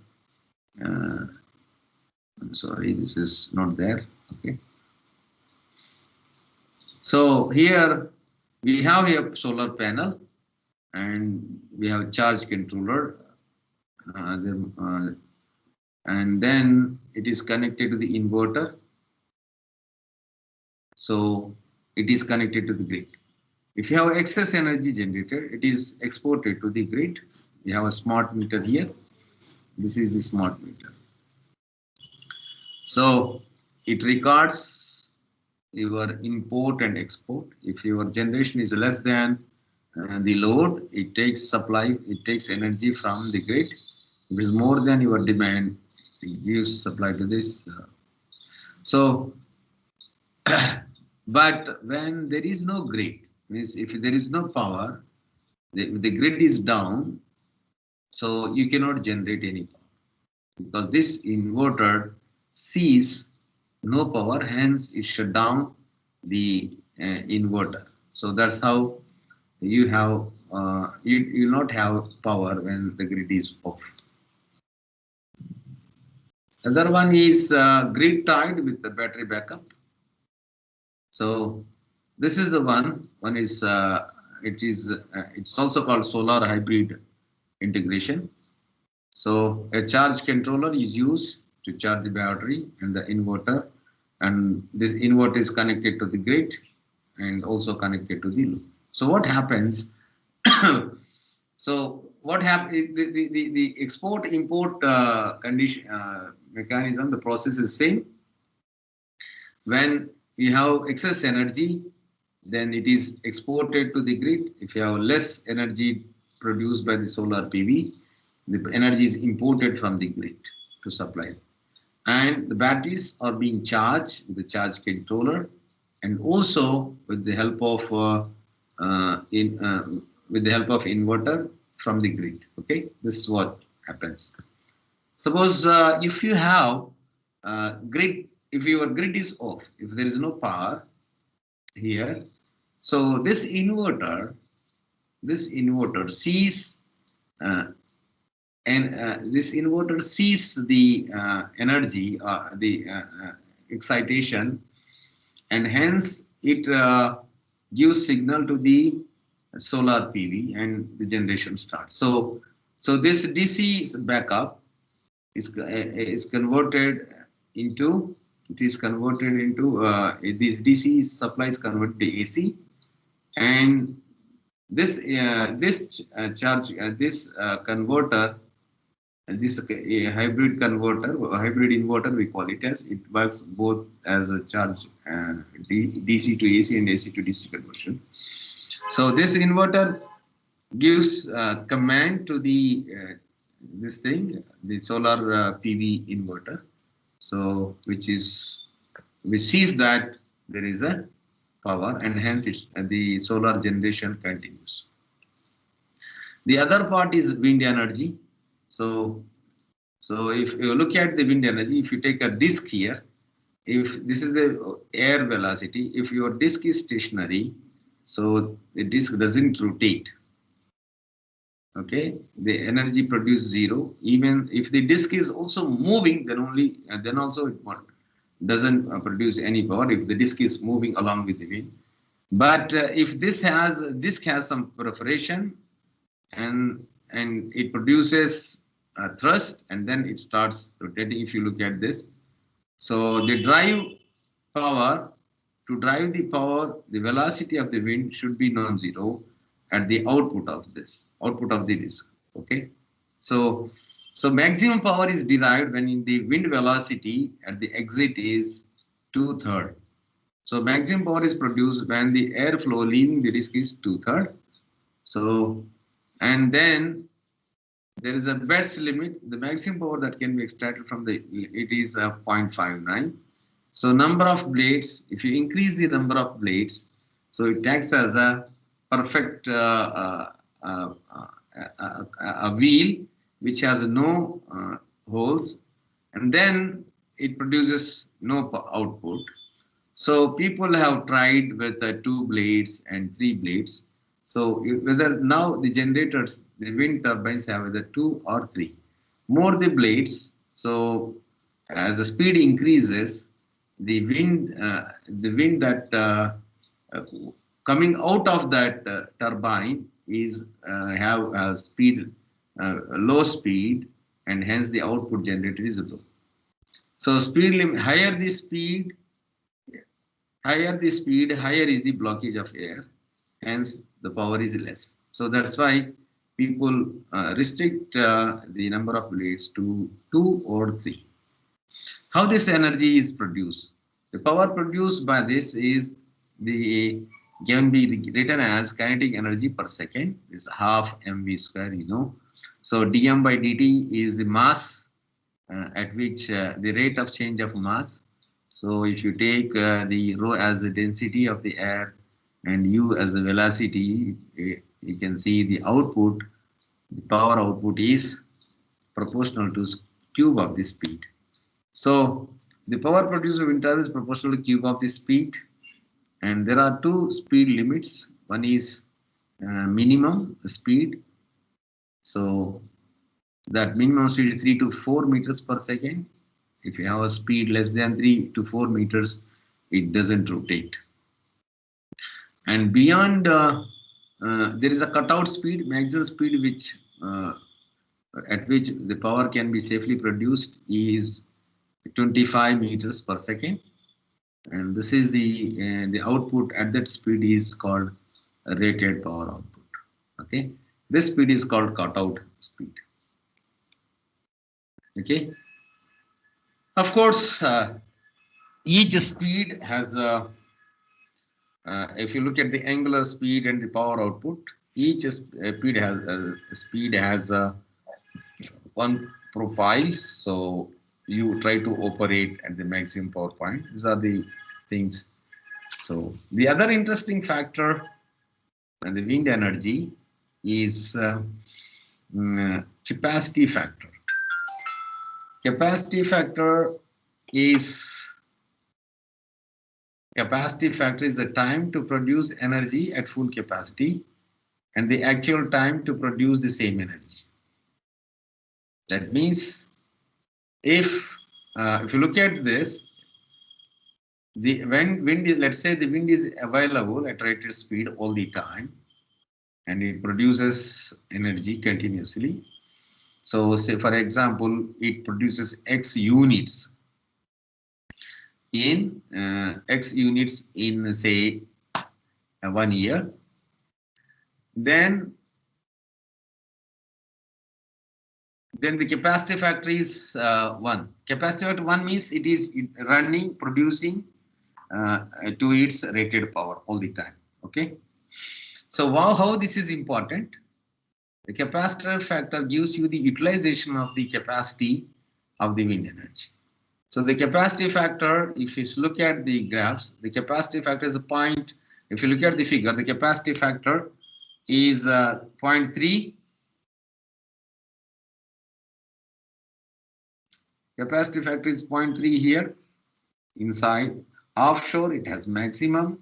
I'm sorry, this is not there. Okay. So here we have a solar panel and we have a charge controller. And then it is connected to the inverter. So it is connected to the grid. If you have excess energy generated, it is exported to the grid. We have a smart meter here. This is the smart meter. So it records your import and export. If your generation is less than the load, it takes energy from the grid. If it is more than your demand, it gives supply to this. So, but when there is no grid, means if there is no power, the grid is down, so you cannot generate any power because this inverter sees no power, hence it shut down the inverter. So that's how you have you not have power when the grid is off. Another one is grid tied with the battery backup. So this is the one. One is it's also called solar hybrid integration. So a charge controller is used to charge the battery and the inverter, and this inverter is connected to the grid and also connected to the loop. So what happens? So what happens? The export import condition mechanism. The process is same. When you have excess energy, then it is exported to the grid. If you have less energy produced by the solar PV, the energy is imported from the grid to supply. And the batteries are being charged with the charge controller and also with the help of inverter from the grid. Okay, this is what happens. Suppose if you have grid, if your grid is off, if there is no power here, so this inverter sees this inverter sees the energy, the excitation, and hence it gives signal to the solar PV and the generation starts. So this DC backup is converted into this DC supply is converted to AC, and this converter, this hybrid converter, hybrid inverter we call it as, it works both as a charge DC to AC and AC to DC conversion. So this inverter gives command to the this thing, the solar PV inverter, so which sees that there is a power and hence it's the solar generation continues. The other part is wind energy. So if you look at the wind energy, if you take a disk here, if this is the air velocity, if your disk is stationary, so the disk doesn't rotate. Okay, the energy produced zero. Even if the disk is also moving, then also it doesn't produce any power if the disk is moving along with the wind. But if disk has some perforation and it produces thrust and then it starts rotating. If you look at this, so the power, the velocity of the wind should be non-zero at the output of the disk. Okay, so maximum power is derived when the wind velocity at the exit is 2/3. So maximum power is produced when the airflow leaving the disk is 2/3. So, and then there is a Betz limit. The maximum power that can be extracted from it is 0.59. So number of blades, if you increase the number of blades, so it acts as a perfect a wheel which has no holes, and then it produces no output. So people have tried with 2 blades and 3 blades. So whether now the generators, the wind turbines have either 2 or 3. More the blades, so as the speed increases, the wind that uh, coming out of that turbine is have low speed, and hence the output generated is low. So speed limit, higher the speed, higher is the blockage of air, hence the power is less. So that's why people restrict the number of blades to 2 or 3. How this energy is produced? The power produced by this is the can be written as kinetic energy per second is half mv square, you know. So dm by dt is the mass at which the rate of change of mass. So if you take the rho as the density of the air and u as the velocity, you can see the output, the power output is proportional to cube of the speed. So the power produced by wind turbine is proportional to cube of the speed, and there are 2 speed limits. One is minimum speed. So that minimum speed is 3 to 4 meters per second. If you have a speed less than 3 to 4 meters, it doesn't rotate. And beyond, there is a cutout speed, maximum speed which at which the power can be safely produced is 25 meters per second, and this is the output at that speed is called rated power output. Okay, this speed is called cutout speed. Okay, of course, each speed has a if you look at the angular speed and the power output, each speed has one profile. So you try to operate at the maximum power point. These are the things. So the other interesting factor in the wind energy is capacity factor. Capacity factor is the time to produce energy at full capacity and the actual time to produce the same energy. That means if you look at this, when wind is, let's say the wind is available at rated speed all the time and it produces energy continuously. So say for example, it produces X units in say 1 year, then the capacity factor is 1. Capacity factor 1 means it is running, producing to its rated power all the time. Okay. So how this is important? The capacitor factor gives you the utilization of the capacity of the wind energy. So the capacity factor, if you look at the graphs, the capacity factor is a point. If you look at the figure, the capacity factor is 0.3. Capacity factor is 0.3 here. Inside, offshore, it has maximum.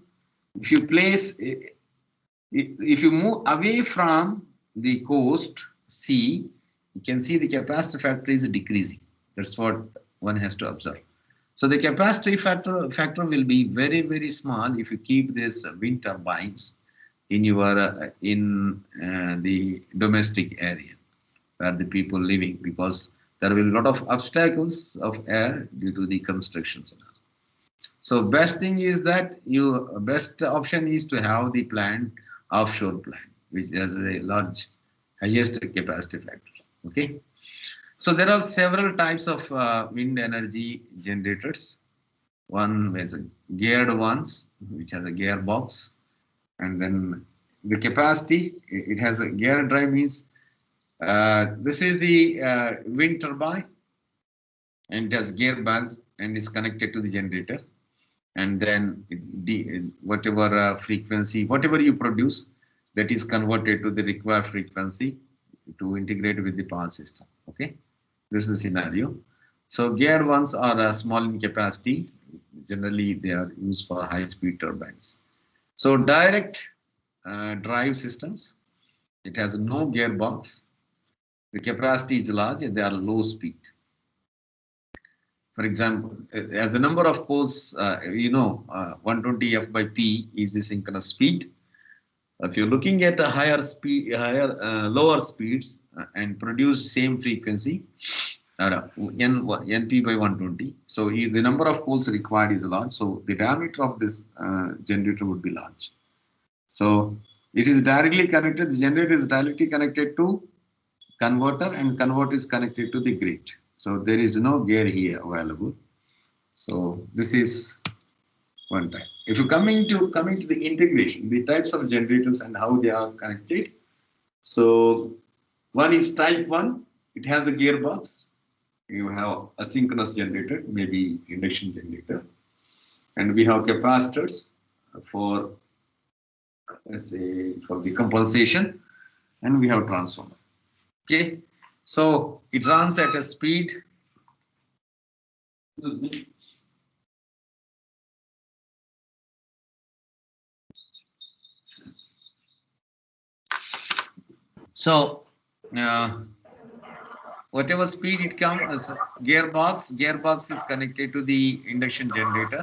If you place, if you move away from the coast, sea, you can see the capacity factor is decreasing. That's what one has to observe. So the capacity factor will be very, very small if you keep these wind turbines in your the domestic area where the people living, because there will be a lot of obstacles of air due to the constructions. So best thing is that best option is to have the plant, offshore plant, which has a large, highest capacity factors. Okay. So there are several types of wind energy generators. One is geared ones, which has a gearbox, and then the capacity, it has a gear drive, means this is the wind turbine, and it has gearbox and is connected to the generator, and then whatever frequency, whatever you produce, that is converted to the required frequency to integrate with the power system. Okay, this is the scenario. So geared ones are small in capacity. Generally, they are used for high-speed turbines. So direct drive systems, it has no gearbox. The capacity is large and they are low speed. For example, as the number of poles, 120 F by P is the synchronous speed. If you're looking at a higher speed, lower speeds and produce same frequency, NP by 120. So the number of poles required is large. So the diameter of this generator would be large. So it is directly connected. The generator is directly connected to converter, and converter is connected to the grid. So there is no gear here available. So this is one type. If you coming to the integration, the types of generators and how they are connected. So one is type 1. It has a gearbox. You have a synchronous generator, maybe induction generator, and we have capacitors for, let's say, for the compensation, and we have transformer. Okay, so it runs at a speed. So whatever speed it comes as gearbox is connected to the induction generator,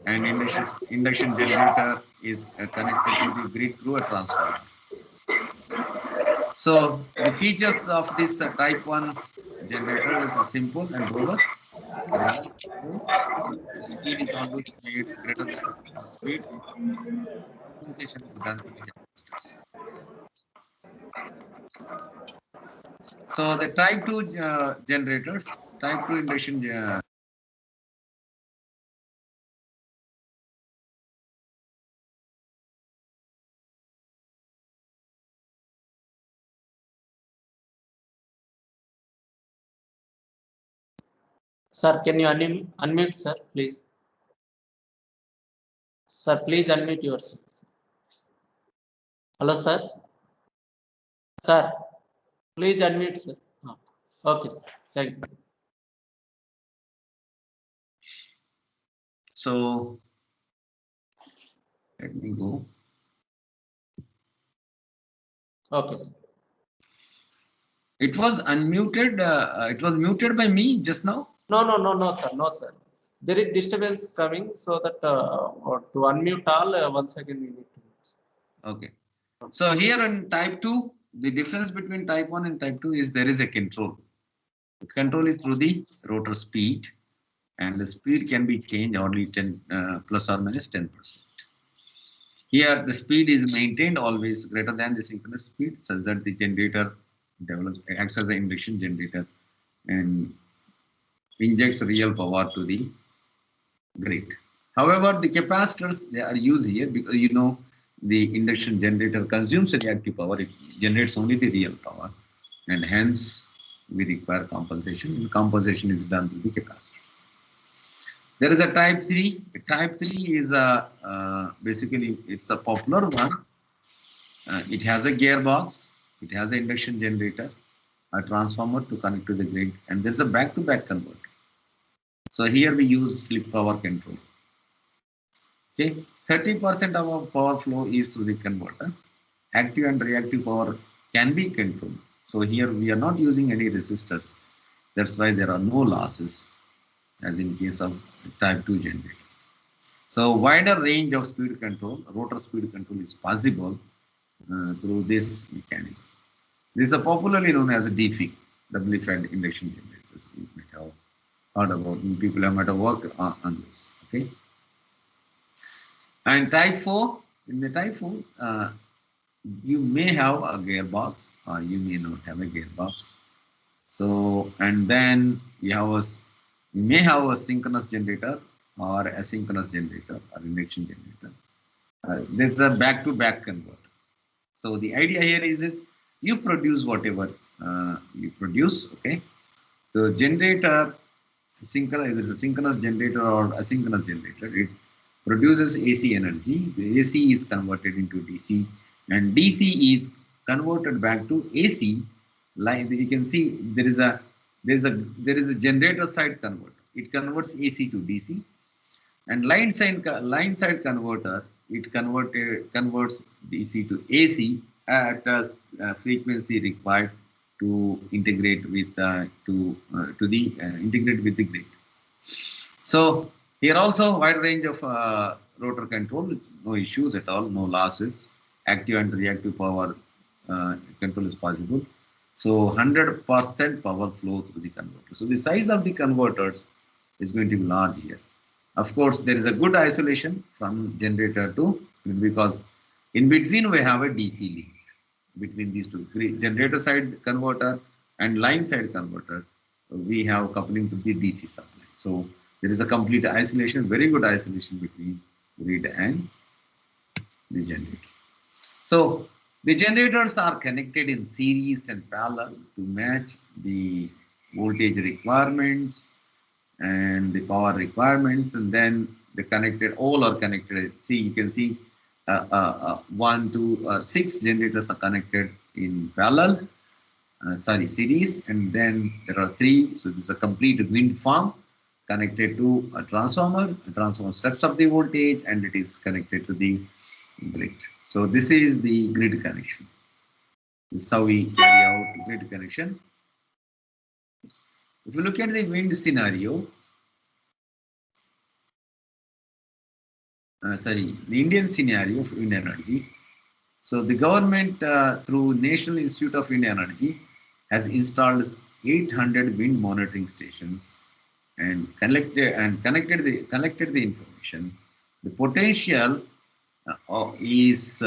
and induction generator is connected to the grid through a transformer. So the features of this type 1 generator is simple and robust. The speed is always made greater than the speed. Compensation is done to the capacitors. So the type 2 generators, type 2 induction Sir, can you unmute, sir, please? Sir, please unmute yourself. Hello, sir. Sir, please unmute, sir. Oh, okay, sir. Thank you. So let me go. Okay, sir. It was unmuted. It was muted by me just now. No, sir. No, sir. There is disturbance coming, so that to unmute all, once again we need to. Okay. So here in type 2, the difference between type 1 and type 2 is there is a control. The control is through the rotor speed, and the speed can be changed only 10 plus or minus 10%. Here the speed is maintained always greater than the synchronous speed, such that the generator acts as an induction generator and injects real power to the grid. However, the capacitors, they are used here because the induction generator consumes reactive power. It generates only the real power, and hence we require compensation. The compensation is done through the capacitors. There is a type 3. Type 3 is basically it's a popular one. It has a gearbox. It has an induction generator, a transformer to connect to the grid, and there's a back-to-back converter. So here we use slip power control. Okay, 30% of our power flow is through the converter. Active and reactive power can be controlled. So here we are not using any resistors. That's why there are no losses, as in case of type 2 generator. So wider range of speed control, rotor speed control is possible through this mechanism. This is popularly known as a DFIG, doubly fed induction generators. You might have heard about, people might have worked on this. Okay. And type 4, in the type 4, you may have a gearbox or you may not have a gearbox. So, and then you may have a synchronous generator or asynchronous generator or induction generator. There's a back-to-back converter. So the idea here is you produce whatever you produce. Okay. The generator, is a synchronous generator or asynchronous generator. It produces AC energy. The AC is converted into DC, and DC is converted back to AC. Like you can see, there is a there is a generator side converter. It converts AC to DC, and line side converter, it converts DC to AC at a frequency required to integrate with integrate with the grid. So here also wide range of rotor control, no issues at all, no losses. Active and reactive power control is possible. So 100% power flow through the converter. So the size of the converters is going to be large here. Of course, there is a good isolation from generator to, because in between we have a DC link between these two. Generator side converter and line side converter, we have coupling to the DC supply. So there is a complete isolation, very good isolation between grid and the generator. So the generators are connected in series and parallel to match the voltage requirements and the power requirements, and then all are connected. See, you can see 6 generators are connected in parallel, series, and then there are 3. So this is a complete wind farm connected to a transformer. The transformer steps up the voltage and it is connected to the grid. So this is the grid connection. This is how we carry out grid connection. If you look at the wind scenario, the Indian scenario of wind energy. So the government through National Institute of Wind Energy has installed 800 wind monitoring stations and collected the information. The potential is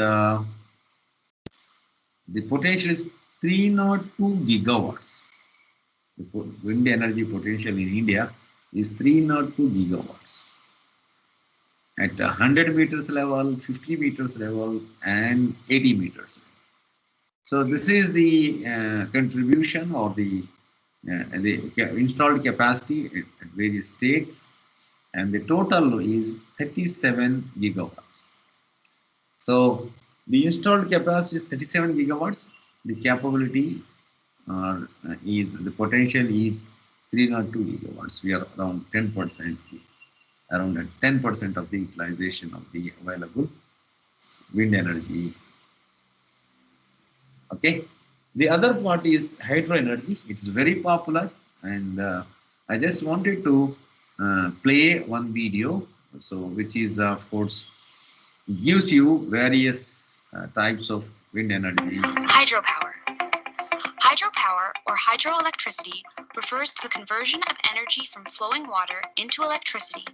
302 gigawatts. The wind energy potential in India is 302 gigawatts at 100 meters level, 50 meters level, and 80 meters level. So this is the contribution or the installed capacity at various states, and the total is 37 gigawatts. So the installed capacity is 37 gigawatts. The capability the potential is 302 gigawatts. We are around 10%, around 10% of the utilization of the available wind energy. Okay. The other part is hydro energy. It's very popular, and I just wanted to play one video, so which is of course gives you various types of wind energy. Hydropower. Hydropower, or hydroelectricity, refers to the conversion of energy from flowing water into electricity.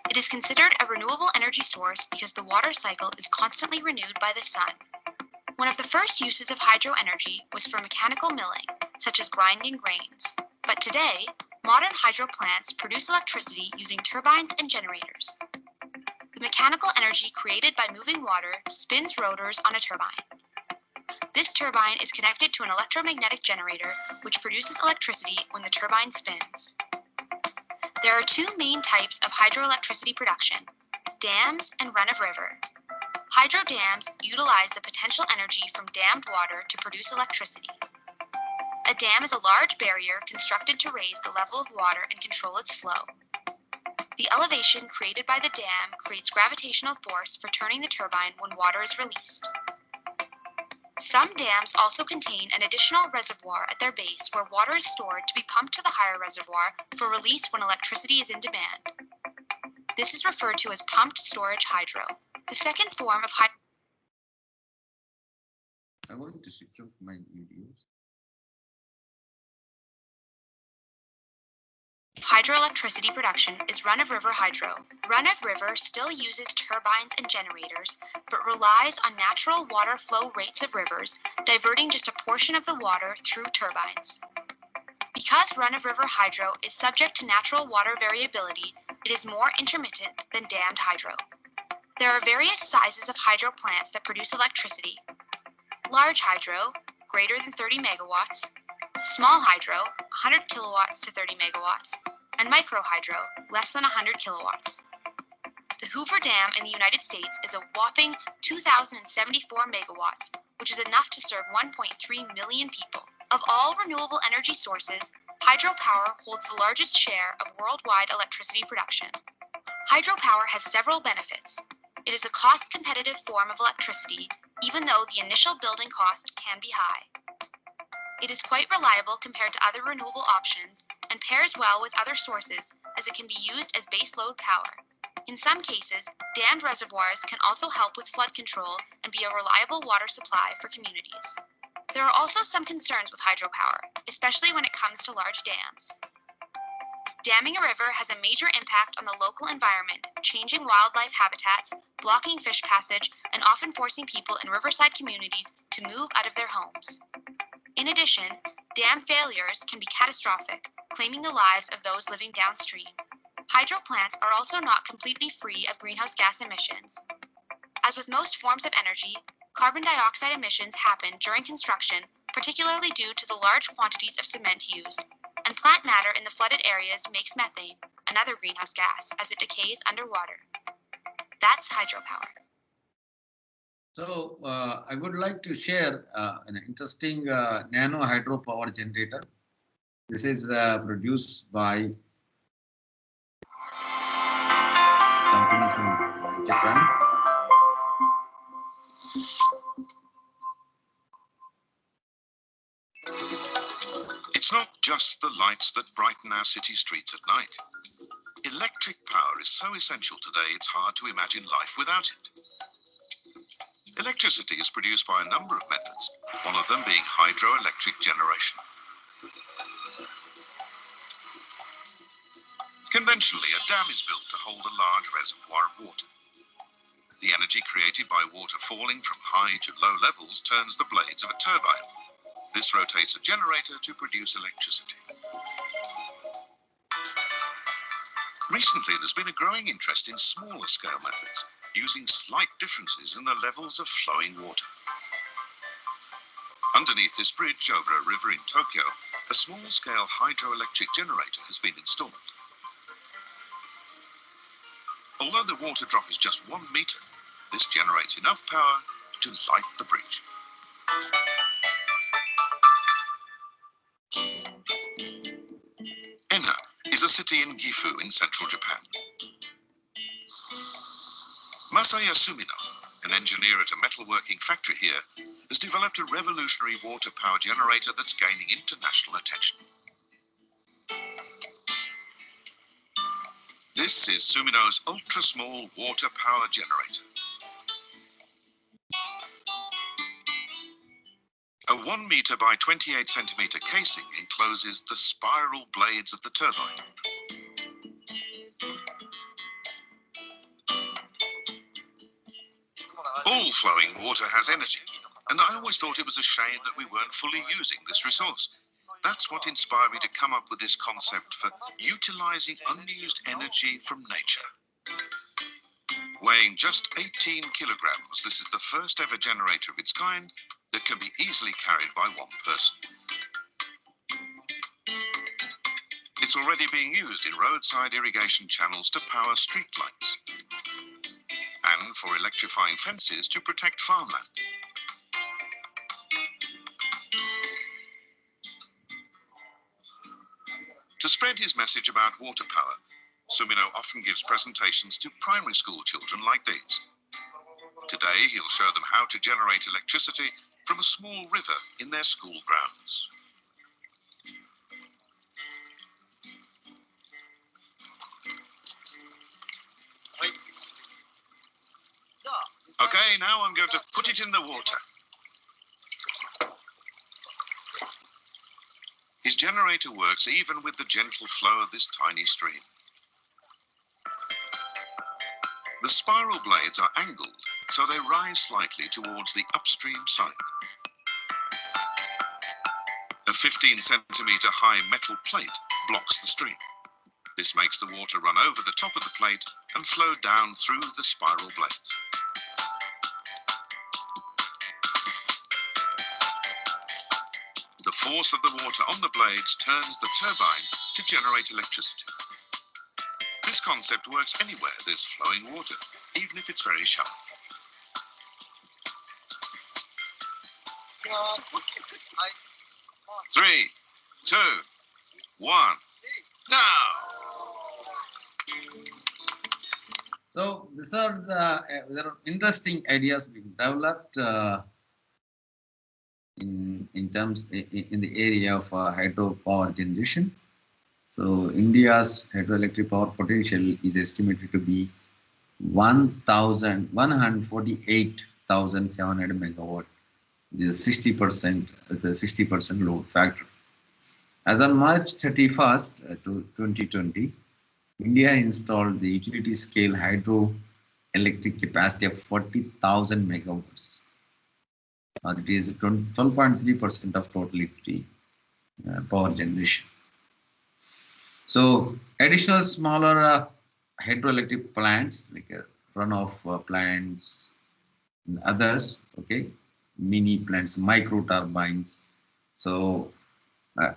It is considered a renewable energy source because the water cycle is constantly renewed by the sun. One of the first uses of hydro energy was for mechanical milling, such as grinding grains. But today, modern hydro plants produce electricity using turbines and generators. The mechanical energy created by moving water spins rotors on a turbine. This turbine is connected to an electromagnetic generator, which produces electricity when the turbine spins. There are 2 main types of hydroelectricity production: dams and run-of-river. Hydro dams utilize the potential energy from dammed water to produce electricity. A dam is a large barrier constructed to raise the level of water and control its flow. The elevation created by the dam creates gravitational force for turning the turbine when water is released. Some dams also contain an additional reservoir at their base where water is stored to be pumped to the higher reservoir for release when electricity is in demand. This is referred to as pumped storage hydro. The second form of I want to switch off my videos. hydroelectricity production is run-of-river hydro. Run-of-river still uses turbines and generators, but relies on natural water flow rates of rivers, diverting just a portion of the water through turbines. Because run-of-river hydro is subject to natural water variability, it is more intermittent than dammed hydro. There are various sizes of hydro plants that produce electricity. Large hydro, greater than 30 megawatts, small hydro, 100 kilowatts to 30 megawatts, and micro hydro, less than 100 kilowatts. The Hoover Dam in the United States is a whopping 2,074 megawatts, which is enough to serve 1.3 million people. Of all renewable energy sources, Hydropower holds the largest share of worldwide electricity production. Hydropower has several benefits. It is a cost-competitive form of electricity, even though the initial building cost can be high. It is quite reliable compared to other renewable options and pairs well with other sources as it can be used as base load power. In some cases, dammed reservoirs can also help with flood control and be a reliable water supply for communities. There are also some concerns with hydropower, especially when it comes to large dams. Damming a river has a major impact on the local environment, changing wildlife habitats, blocking fish passage, and often forcing people in riverside communities to move out of their homes. In addition, dam failures can be catastrophic, claiming the lives of those living downstream. Hydro plants are also not completely free of greenhouse gas emissions. As with most forms of energy, carbon dioxide emissions happen during construction, particularly due to the large quantities of cement used, and plant matter in the flooded areas makes methane, another greenhouse gas, as it decays underwater. That's hydropower. So I would like to share an interesting nano hydropower generator. This is produced by company from Japan. It's not just the lights that brighten our city streets at night. Electric power is so essential today, it's hard to imagine life without it. Electricity is produced by a number of methods, one of them being hydroelectric generation. Conventionally, a dam is built to hold a large reservoir of water. The energy created by water falling from high to low levels turns the blades of a turbine. This rotates a generator to produce electricity. Recently, there's been a growing interest in smaller scale methods, using slight differences in the levels of flowing water. Underneath this bridge over a river in Tokyo, a small-scale hydroelectric generator has been installed. Although the water drop is just 1 meter, this generates enough power to light the bridge. Enna is a city in Gifu in central Japan. Masaya Sumino, an engineer at a metalworking factory here, has developed a revolutionary water power generator that's gaining international attention. This is Sumino's ultra-small water power generator. A 1 meter by 28 centimeter casing encloses the spiral blades of the turbine. All flowing water has energy, and I always thought it was a shame that we weren't fully using this resource. That's what inspired me to come up with this concept for utilizing unused energy from nature. Weighing just 18 kilograms, this is the first ever generator of its kind that can be easily carried by one person. It's already being used in roadside irrigation channels to power street lights and for electrifying fences to protect farmland. To spread his message about water power, Sumino often gives presentations to primary school children like these. Today, he'll show them how to generate electricity from a small river in their school grounds. Okay, now I'm going to put it in the water. His generator works even with the gentle flow of this tiny stream. The spiral blades are angled, so they rise slightly towards the upstream side. A 15 centimeter high metal plate blocks the stream. This makes the water run over the top of the plate and flow down through the spiral blades. The force of the water on the blades turns the turbine to generate electricity. This concept works anywhere there's flowing water, even if it's very shallow. Three, two, 1. Now! So these are there are interesting ideas being developed in terms in the area of hydropower generation. So India's hydroelectric power potential is estimated to be 148,700 megawatt. This is 60%, the 60% load factor. As on March 31st, 2020, India installed the utility scale hydroelectric capacity of 40,000 megawatts. It is 12.3% of total utility power generation. So additional smaller hydroelectric plants like runoff plants and others, okay, mini plants, micro turbines. So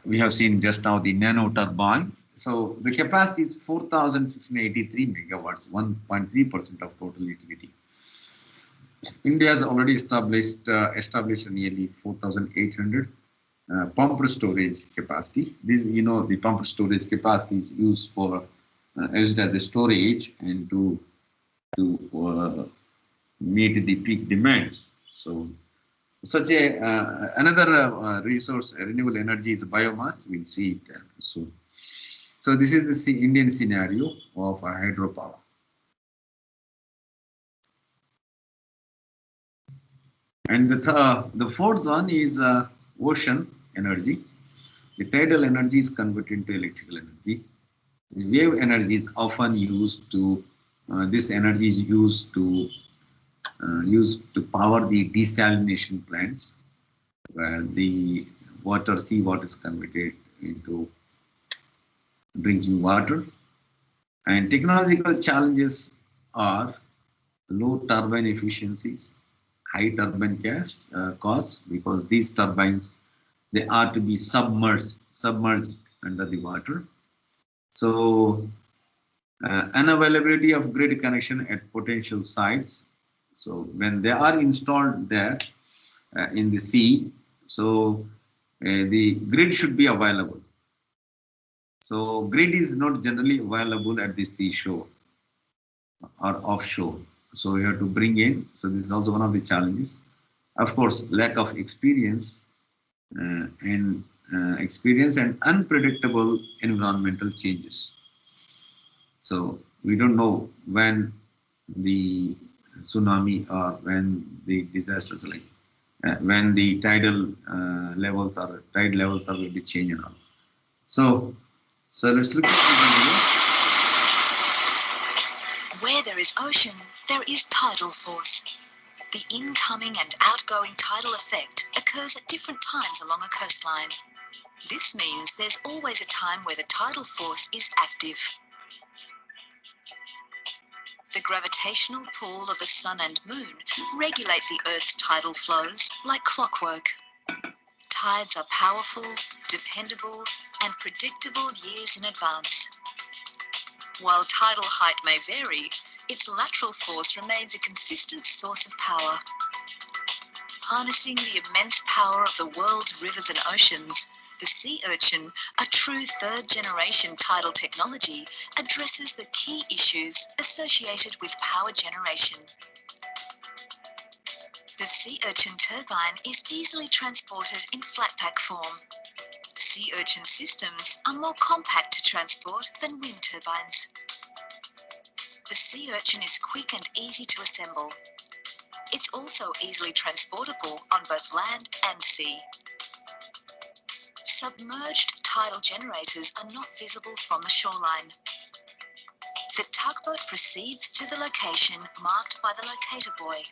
we have seen just now the nano turbine. So the capacity is 4,683 megawatts, 1.3% of total utility. India has already established nearly 4,800 pumped storage capacity. This, the pumped storage capacity is used for used as a storage and to meet the peak demands. So such a another resource, renewable energy, is biomass. We'll see it soon. So this is the Indian scenario of hydropower. And the fourth one is ocean energy. The tidal energy is converted into electrical energy. The wave energy is often used to. This energy is used to power the desalination plants, where the seawater is converted into drinking water. And technological challenges are low turbine efficiencies, high turbine costs, because these turbines, they are to be submerged under the water. So unavailability of grid connection at potential sites. So when they are installed there in the sea, so the grid should be available. So grid is not generally available at the seashore or offshore. So we have to bring in. So this is also one of the challenges. Of course, lack of experience and unpredictable environmental changes. So we don't know when the tsunami or when the disasters, like when the tide levels are going to change and all. So let's look at this. Where there is ocean, there is tidal force. The incoming and outgoing tidal effect occurs at different times along a coastline. This means there's always a time where the tidal force is active. The gravitational pull of the sun and moon regulate the Earth's tidal flows like clockwork. Tides are powerful, dependable, and predictable years in advance. While tidal height may vary, its lateral force remains a consistent source of power. Harnessing the immense power of the world's rivers and oceans, the sea urchin, a true third-generation tidal technology, addresses the key issues associated with power generation. The sea urchin turbine is easily transported in flat pack form. Sea urchin systems are more compact to transport than wind turbines. The sea urchin is quick and easy to assemble. It's also easily transportable on both land and sea. Submerged tidal generators are not visible from the shoreline. The tugboat proceeds to the location marked by the locator buoy.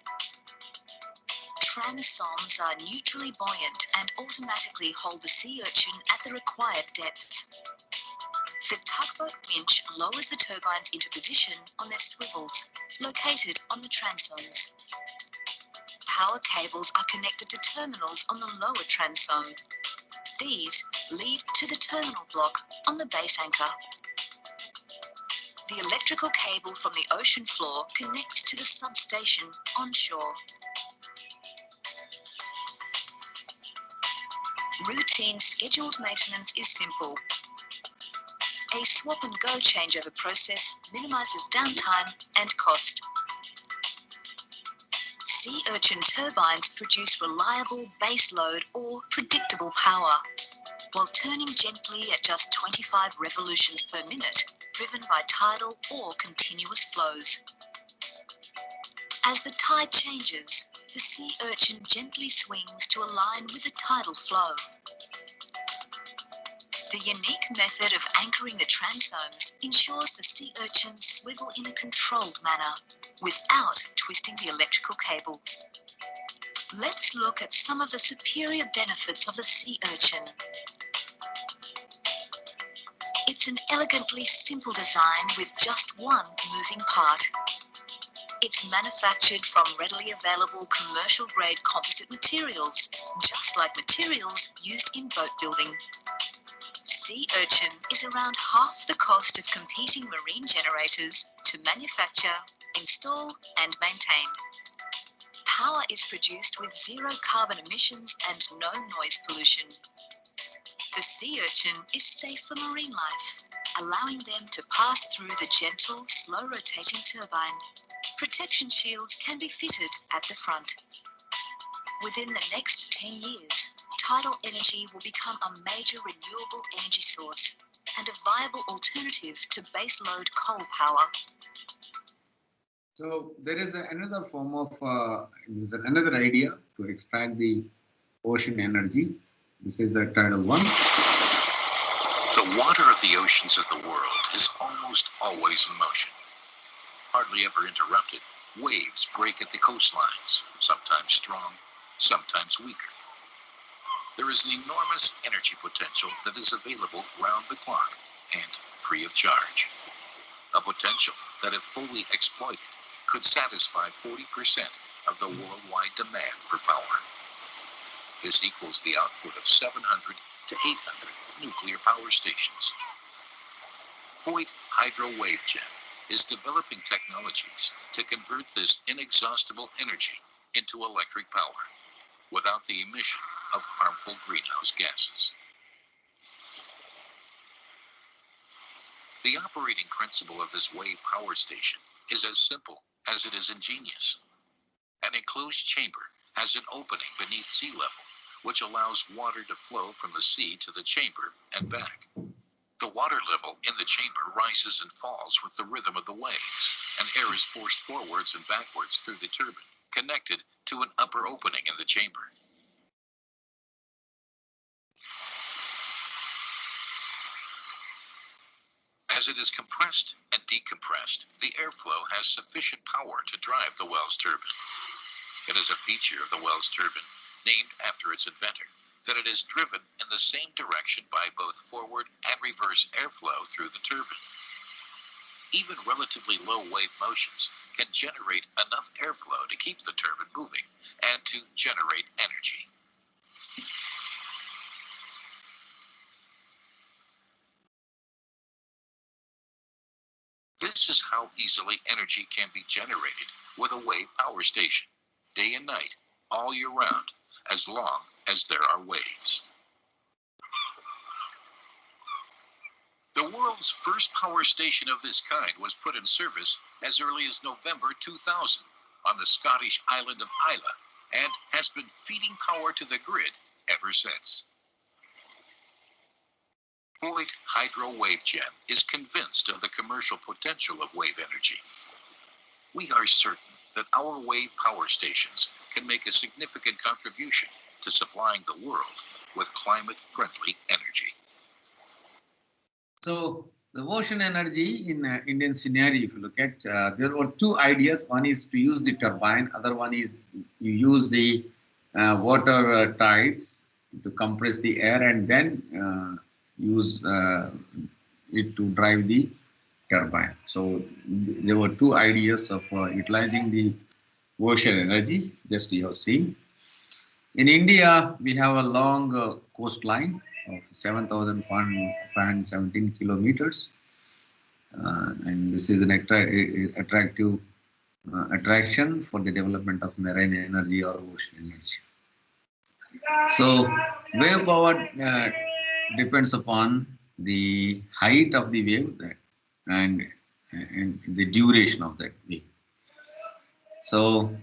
Transoms are neutrally buoyant and automatically hold the sea urchin at the required depth. The tugboat winch lowers the turbines into position on their swivels, located on the transoms. Power cables are connected to terminals on the lower transom. These lead to the terminal block on the base anchor. The electrical cable from the ocean floor connects to the substation onshore. Routine scheduled maintenance is simple. a swap-and-go changeover process minimises downtime and cost. Sea urchin turbines produce reliable baseload or predictable power, while turning gently at just 25 revolutions per minute, driven by tidal or continuous flows. As the tide changes, the sea urchin gently swings to align with the tidal flow. The unique method of anchoring the transomes ensures the sea urchins swivel in a controlled manner, without twisting the electrical cable. Let's look at some of the superior benefits of the sea urchin. It's an elegantly simple design with just one moving part. It's manufactured from readily available commercial-grade composite materials, just like materials used in boat building. Sea urchin is around half the cost of competing marine generators to manufacture, install, and maintain. Power is produced with zero carbon emissions and no noise pollution. The sea urchin is safe for marine life, allowing them to pass through the gentle, slow-rotating turbine. Protection shields can be fitted at the front. Within the next 10 years, tidal energy will become a major renewable energy source and a viable alternative to baseload coal power. So there is another form of, another idea to extract the ocean energy. This is a tidal one. The water of the oceans of the world is almost always in motion. Hardly ever interrupted, waves break at the coastlines, sometimes strong, sometimes weaker. There is an enormous energy potential that is available round the clock and free of charge. A potential that, if fully exploited, could satisfy 40% of the worldwide demand for power. This equals the output of 700 to 800 nuclear power stations. Voith Hydro WaveGen is developing technologies to convert this inexhaustible energy into electric power without the emission of harmful greenhouse gases. The operating principle of this wave power station is as simple as it is ingenious. An enclosed chamber has an opening beneath sea level, which allows water to flow from the sea to the chamber and back. The water level in the chamber rises and falls with the rhythm of the waves, and air is forced forwards and backwards through the turbine, connected to an upper opening in the chamber. As it is compressed and decompressed, the airflow has sufficient power to drive the Wells turbine. It is a feature of the Wells turbine, named after its inventor, that it is driven in the same direction by both forward and reverse airflow through the turbine. Even relatively low wave motions can generate enough airflow to keep the turbine moving and to generate energy. This is how easily energy can be generated with a wave power station, day and night, all year round, as long as there are waves. The world's first power station of this kind was put in service as early as November 2000 on the Scottish island of Islay and has been feeding power to the grid ever since. Voith Hydro WaveGen is convinced of the commercial potential of wave energy. We are certain that our wave power stations can make a significant contribution to supplying the world with climate-friendly energy. So the ocean energy in Indian scenario, if you look at, there were two ideas. One is to use the turbine. Other one is you use the water tides to compress the air and then use it to drive the turbine. So there were two ideas of utilizing the ocean energy, just you have seen. In India, we have a long coastline of 7,517 kilometers. And this is an attractive attraction for the development of marine energy or ocean energy. So wave power depends upon the height of the wave and the duration of that wave. So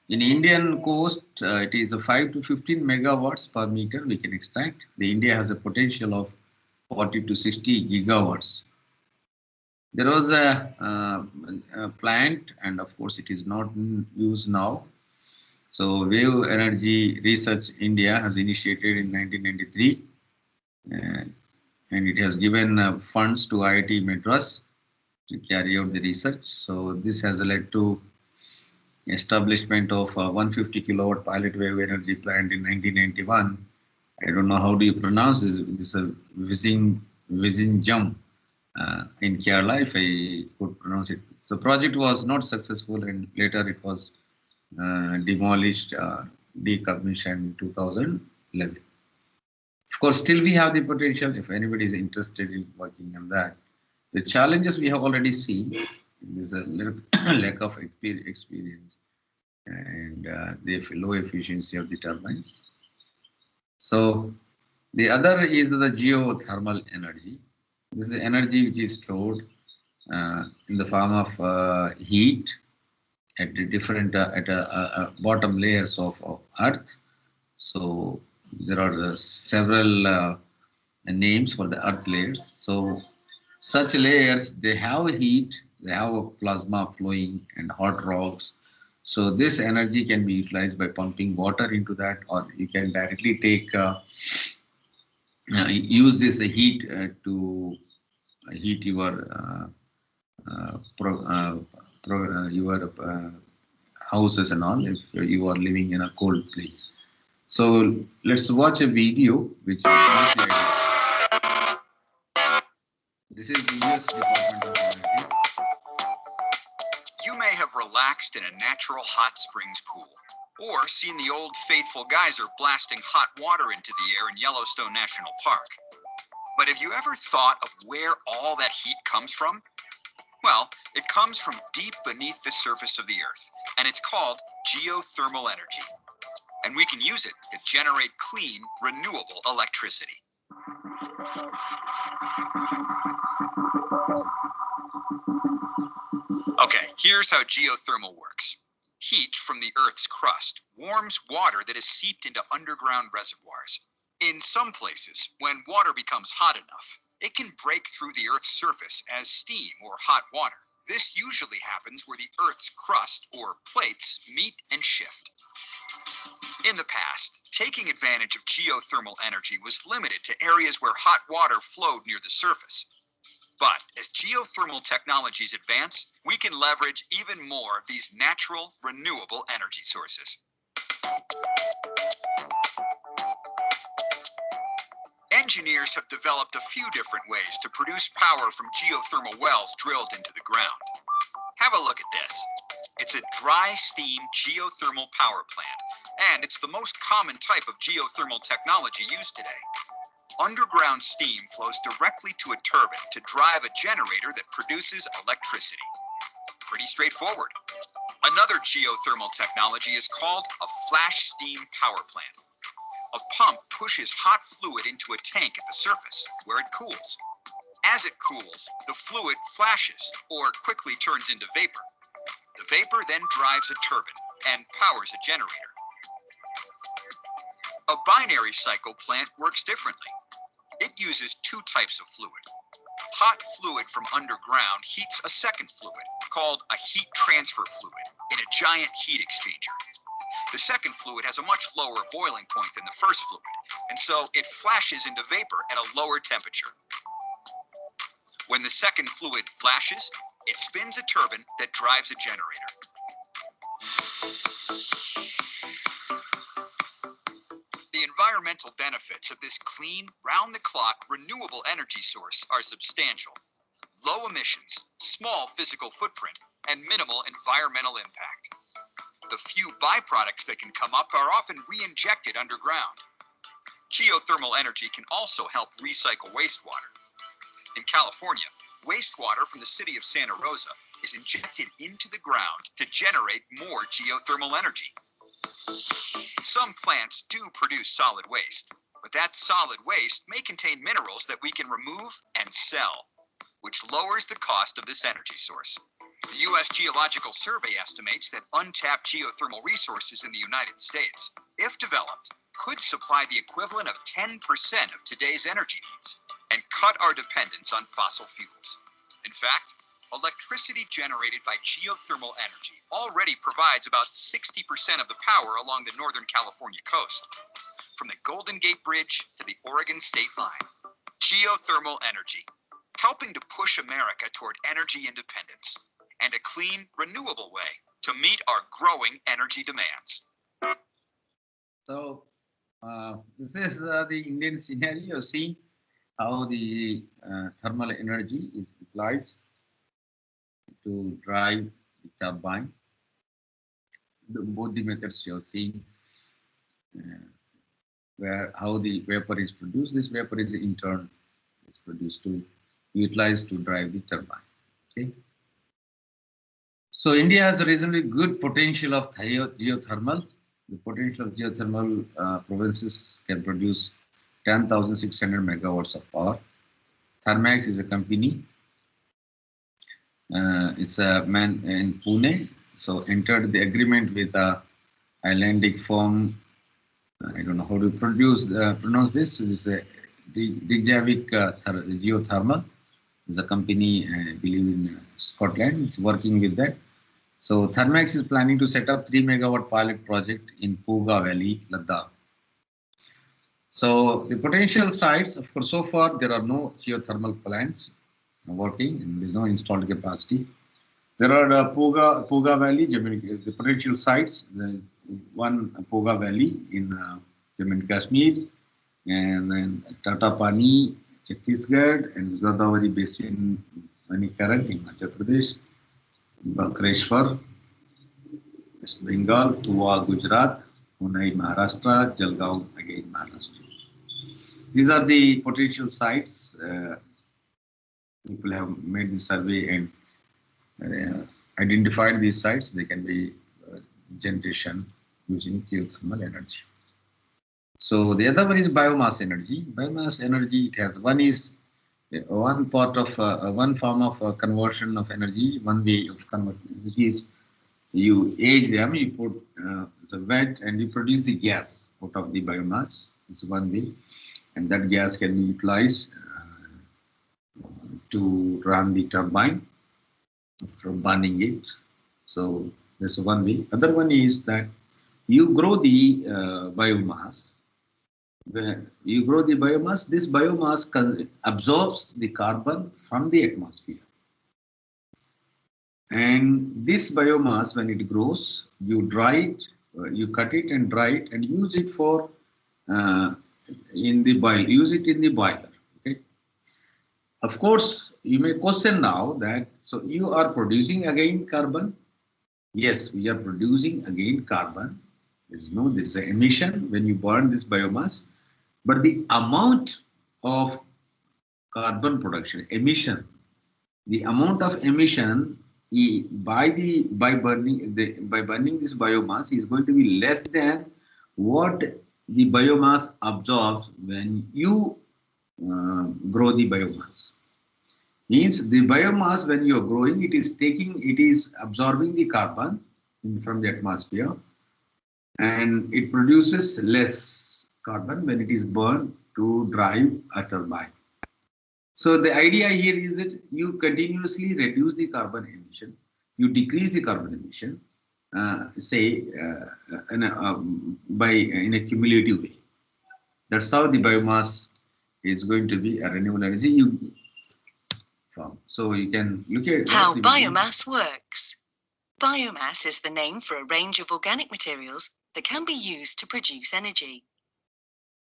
in Indian coast, it is a 5 to 15 megawatts per meter we can extract. The India has a potential of 40 to 60 gigawatts. There was a plant, and of course it is not in use now. So Wave Energy Research India has initiated in 1993, and it has given funds to IIT Madras to carry out the research. So this has led to establishment of a 150 kilowatt pilot wave energy plant in 1991. I don't know how do you pronounce this. This is a Vizhinjam in Kerala, if I could pronounce it. The project was not successful, and later it was demolished, decommissioned in 2011. Of course, still we have the potential if anybody is interested in working on that. The challenges we have already seen is a little lack of experience and the low efficiency of the turbines. So the other is the geothermal energy. This is the energy which is stored in the form of heat at the different bottom layers of Earth. So there are several names for the Earth layers. So such layers, they have heat, they have a plasma flowing and hot rocks. So this energy can be utilized by pumping water into that, or you can directly take use this heat to heat your your houses and all if you are living in a cold place. So let's watch a video which gives the idea. This is the US Department of Energy. You may have relaxed in a natural hot springs pool, or seen the old faithful geyser blasting hot water into the air in Yellowstone National Park. But have you ever thought of where all that heat comes from? Well, it comes from deep beneath the surface of the Earth, and it's called geothermal energy. And we can use it to generate clean, renewable electricity. Okay, here's how geothermal works. Heat from the Earth's crust warms water that has seeped into underground reservoirs. In some places, when water becomes hot enough, it can break through the Earth's surface as steam or hot water. This usually happens where the Earth's crust, or plates, meet and shift. In the past, taking advantage of geothermal energy was limited to areas where hot water flowed near the surface. But as geothermal technologies advance, we can leverage even more of these natural, renewable energy sources. Engineers have developed a few different ways to produce power from geothermal wells drilled into the ground. Have a look at this. It's a dry steam geothermal power plant, and it's the most common type of geothermal technology used today. Underground steam flows directly to a turbine to drive a generator that produces electricity. Pretty straightforward. Another geothermal technology is called a flash steam power plant. A pump pushes hot fluid into a tank at the surface, where it cools. As it cools, the fluid flashes, or quickly turns into vapor. The vapor then drives a turbine and powers a generator. A binary cycle plant works differently. It uses two types of fluid. Hot fluid from underground heats a second fluid, called a heat transfer fluid, in a giant heat exchanger. The second fluid has a much lower boiling point than the first fluid, and so it flashes into vapor at a lower temperature. When the second fluid flashes, it spins a turbine that drives a generator. The environmental benefits of this clean, round-the-clock, renewable energy source are substantial. Low emissions, small physical footprint, and minimal environmental impact. The few byproducts that can come up are often re-injected underground. Geothermal energy can also help recycle wastewater. In California, wastewater from the city of Santa Rosa is injected into the ground to generate more geothermal energy. Some plants do produce solid waste, But that solid waste may contain minerals that we can remove and sell, which lowers the cost of this energy source. The U.S. Geological Survey estimates that untapped geothermal resources in the United States, if developed, could supply the equivalent of 10% of today's energy needs and cut our dependence on fossil fuels. In fact, electricity generated by geothermal energy already provides about 60% of the power along the Northern California coast, from the Golden Gate Bridge to the Oregon state line. Geothermal energy, helping to push America toward energy independence and a clean, renewable way to meet our growing energy demands. So this is the Indian scenario, seeing how the thermal energy is utilized to drive the turbine. Both the methods you are seeing how the vapor is produced. This vapor is in turn is produced to utilize to drive the turbine. Okay. So India has a reasonably good potential of geothermal. The potential of geothermal provinces can produce 10,600 megawatts of power. Thermax is a company. It's a man in Pune. So entered the agreement with the Icelandic firm. I don't know how to pronounce this. This is a Reykjavik Geothermal. It's a company, I believe, in Scotland. It's working with that. So Thermax is planning to set up 3 megawatt pilot project in Puga Valley, Ladakh. So the potential sites, of course, so far there are no geothermal plants working and there's no installed capacity. There are Puga Valley, the potential sites, one Puga Valley in Jammu and Kashmir, and then Tatapani, Chhattisgarh, and Godavari Basin, Manikarag in Madhya Pradesh, Bakreshwar, West Bengal, Tuwa, Gujarat, Pune, Maharashtra, Jalgaon, again Maharashtra. These are the potential sites. People have made the survey and identified these sites. They can be generation using geothermal energy. So the other one is biomass energy. Biomass energy, it has one part of one form of conversion of energy, one way of conversion, which is you age them, you put the wet and you produce the gas out of the biomass. It's one way, and that gas can be utilized to run the turbine after burning it. So that's one way. Other one is that you grow the biomass. When you grow the biomass, this biomass absorbs the carbon from the atmosphere. And this biomass, when it grows, you dry it, you cut it and dry it and use it for in the boiler. Okay. Of course, you may question now that, so you are producing again carbon. Yes, we are producing again carbon. There's an emission when you burn this biomass. But the amount of carbon production, emission, the amount of emission by burning this biomass is going to be less than what the biomass absorbs when you grow the biomass. Means the biomass, when you are growing, it is absorbing the carbon from the atmosphere, and it produces less carbon when it is burned to drive a turbine. So the idea here is that you continuously reduce the carbon emission, you decrease the carbon emission, in a cumulative way. That's how the biomass is going to be a renewable energy form. So you can look at how biomass works. Biomass is the name for a range of organic materials that can be used to produce energy.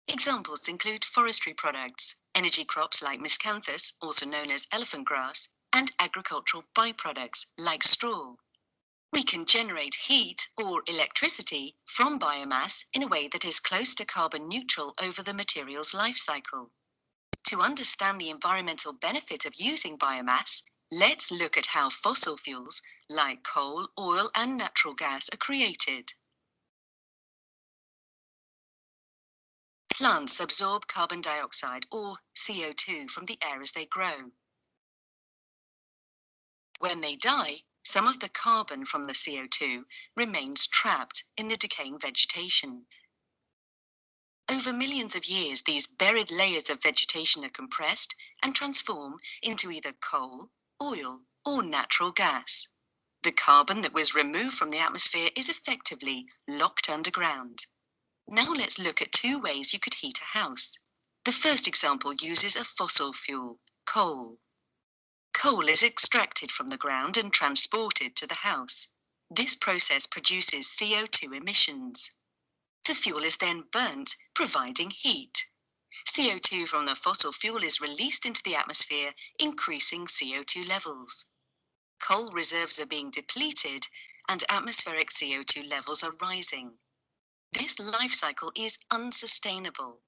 Examples include forestry products, energy crops like miscanthus, also known as elephant grass, and agricultural byproducts like straw. We can generate heat or electricity from biomass in a way that is close to carbon neutral over the material's life cycle. To understand the environmental benefit of using biomass, let's look at how fossil fuels like coal, oil, and natural gas are created. Plants absorb carbon dioxide or CO2 from the air as they grow. When they die, some of the carbon from the CO2 remains trapped in the decaying vegetation. Over millions of years, these buried layers of vegetation are compressed and transform into either coal, oil, or natural gas. The carbon that was removed from the atmosphere is effectively locked underground. Now let's look at two ways you could heat a house. The first example uses a fossil fuel, coal. Coal is extracted from the ground and transported to the house. This process produces CO2 emissions. The fuel is then burnt, providing heat. CO2 from the fossil fuel is released into the atmosphere, increasing CO2 levels. Coal reserves are being depleted and atmospheric CO2 levels are rising. This life cycle is unsustainable.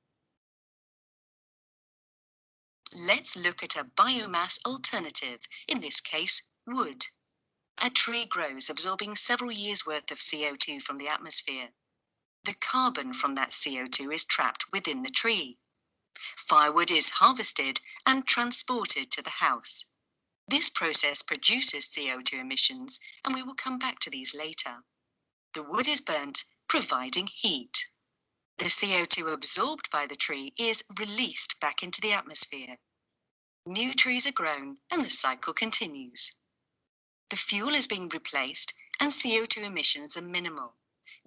Let's look at a biomass alternative, in this case, wood. A tree grows, absorbing several years' worth of CO2 from the atmosphere. The carbon from that CO2 is trapped within the tree. Firewood is harvested and transported to the house. This process produces CO2 emissions, and we will come back to these later. The wood is burnt, providing heat. The CO2 absorbed by the tree is released back into the atmosphere. New trees are grown and the cycle continues. The fuel is being replaced and CO2 emissions are minimal.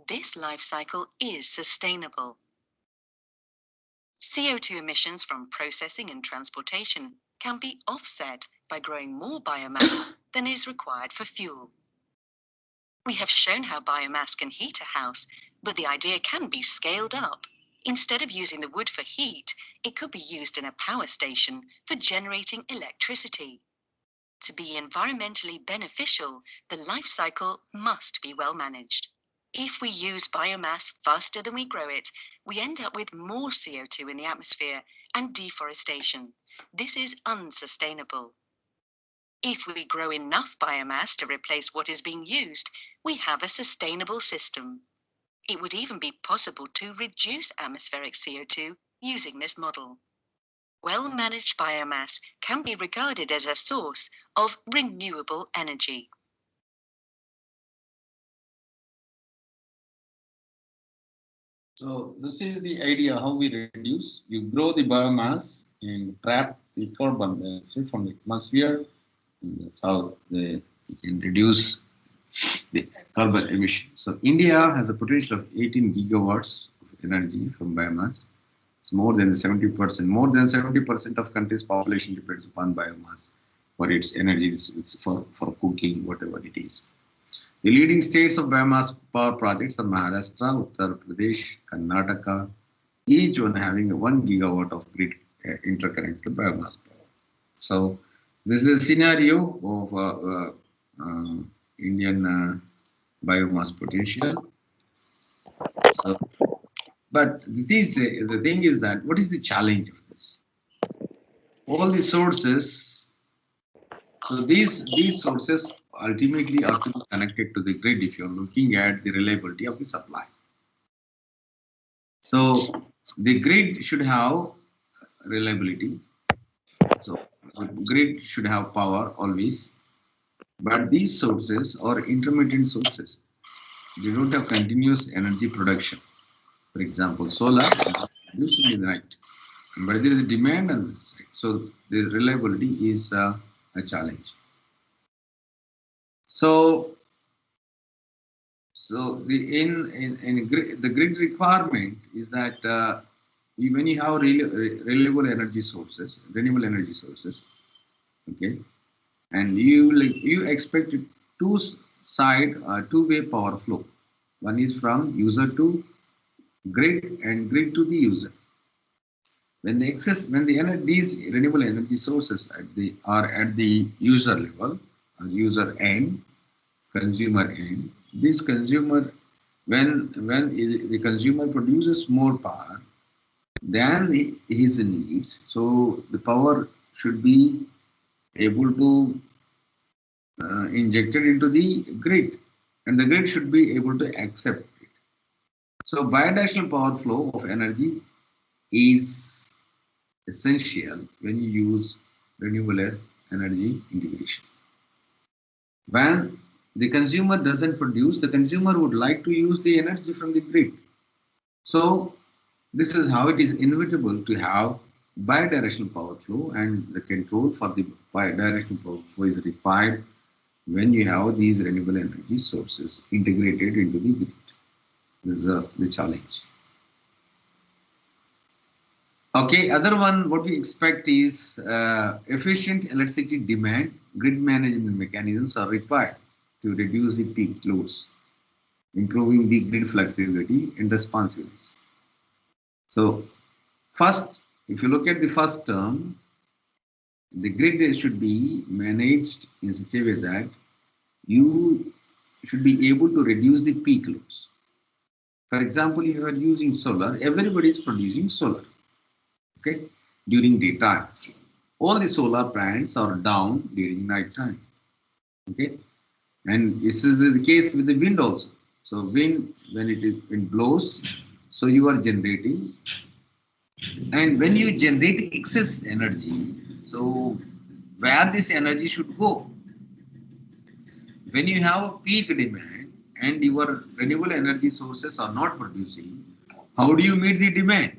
This life cycle is sustainable. CO2 emissions from processing and transportation can be offset by growing more biomass than is required for fuel. We have shown how biomass can heat a house, but the idea can be scaled up. Instead of using the wood for heat, it could be used in a power station for generating electricity. To be environmentally beneficial, the life cycle must be well managed. If we use biomass faster than we grow it, we end up with more CO2 in the atmosphere and deforestation. This is unsustainable. If we grow enough biomass to replace what is being used, we have a sustainable system. It would even be possible to reduce atmospheric CO2 using this model. Well-managed biomass can be regarded as a source of renewable energy. So this is the idea how we reduce. You grow the biomass and trap the carbon dioxide from the atmosphere. And that's how you can reduce the carbon emission. So India has a potential of 18 gigawatts of energy from biomass. It's more than 70%. More than 70% of country's population depends upon biomass for its energy. It's for cooking, whatever it is. The leading states of biomass power projects are Maharashtra, Uttar Pradesh, Karnataka, each one having 1 gigawatt of grid interconnected biomass power. So this is a scenario of Indian biomass potential. So, but the thing is that what is the challenge of this? All the sources. So these sources ultimately are to be connected to the grid if you're looking at the reliability of the supply. So the grid should have reliability. So the grid should have power always. But these sources are intermittent sources. They don't have continuous energy production. For example, solar produced in the night. But there is a demand on this. So the reliability is a challenge. So the grid requirement is that when you have renewable energy sources, okay, and you expect two-way power flow. One is from user to grid and grid to the user. When these renewable energy sources are at the user level, user end, consumer end, this consumer, when the consumer produces more power than his needs, so the power should be able to injected into the grid, and the grid should be able to accept it. So bidirectional power flow of energy is essential when you use renewable energy integration. When the consumer doesn't produce, the consumer would like to use the energy from the grid. So this is how it is inevitable to have bidirectional power flow, and the control for the bidirectional power flow is required when you have these renewable energy sources integrated into the grid. This is the challenge. Okay, other one what we expect is efficient electricity demand. Grid management mechanisms are required to reduce the peak loads, improving the grid flexibility and responsiveness. So first, if you look at the first term, the grid should be managed in such a way that you should be able to reduce the peak loads. For example, if you are using solar, everybody is producing solar, okay, during daytime. All the solar plants are down during night time, okay, and this is the case with the wind also. So wind, when wind blows, so you are generating, and when you generate excess energy, so where this energy should go? When you have a peak demand and your renewable energy sources are not producing, how do you meet the demand?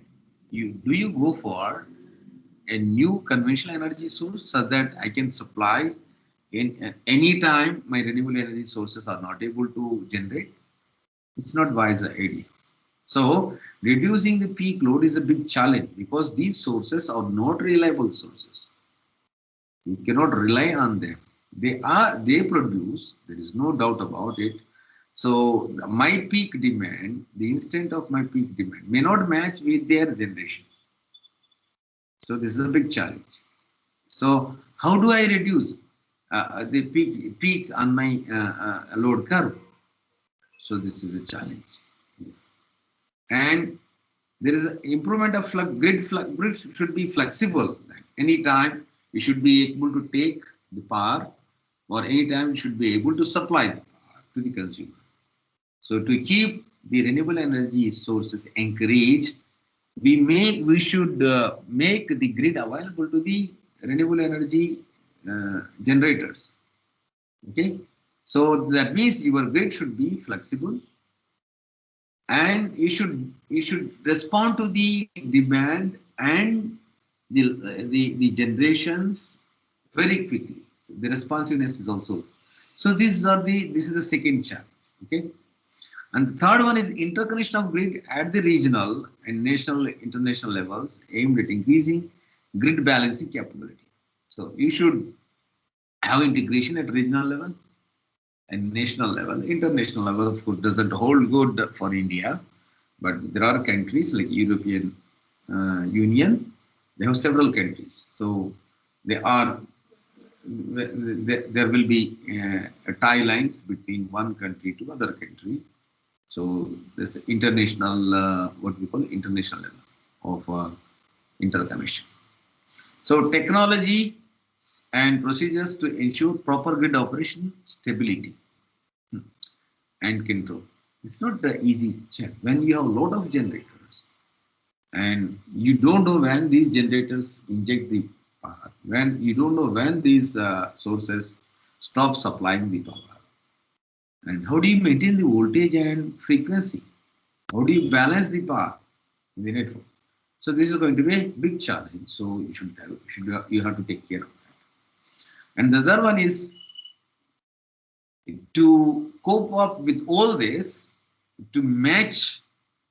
Do you go for a new conventional energy source so that I can supply in any time my renewable energy sources are not able to generate? It's not wise idea. So reducing the peak load is a big challenge because these sources are not reliable sources. You cannot rely on them. They produce, there is no doubt about it. So my peak demand, the instant of my peak demand may not match with their generation. So this is a big challenge. So how do I reduce the peak on my load curve? So this is a challenge. And there is an improvement of grid should be flexible. Anytime you should be able to take the power, or anytime you should be able to supply the power to the consumer. So to keep the renewable energy sources encouraged, we should make the grid available to the renewable energy generators. Okay, so that means your grid should be flexible, and you should respond to the demand and the generations very quickly. So the responsiveness is also. So this is the second challenge. Okay, and the third one is interconnection of grid at the regional and national international levels aimed at increasing grid balancing capability. So you should have integration at regional level and national level. International level, of course, doesn't hold good for India, but there are countries like European Union. They have several countries, so there will be tie lines between one country to other country. So this international, what we call international level of interconnection. So technology and procedures to ensure proper grid operation stability and control. It's not the easy check. When you have a lot of generators and you don't know when these generators inject the power, when you don't know when these sources stop supplying the power, and how do you maintain the voltage and frequency? How do you balance the power in the network? So this is going to be a big challenge. So you have to take care of that. And the other one is to cope up with all this, to match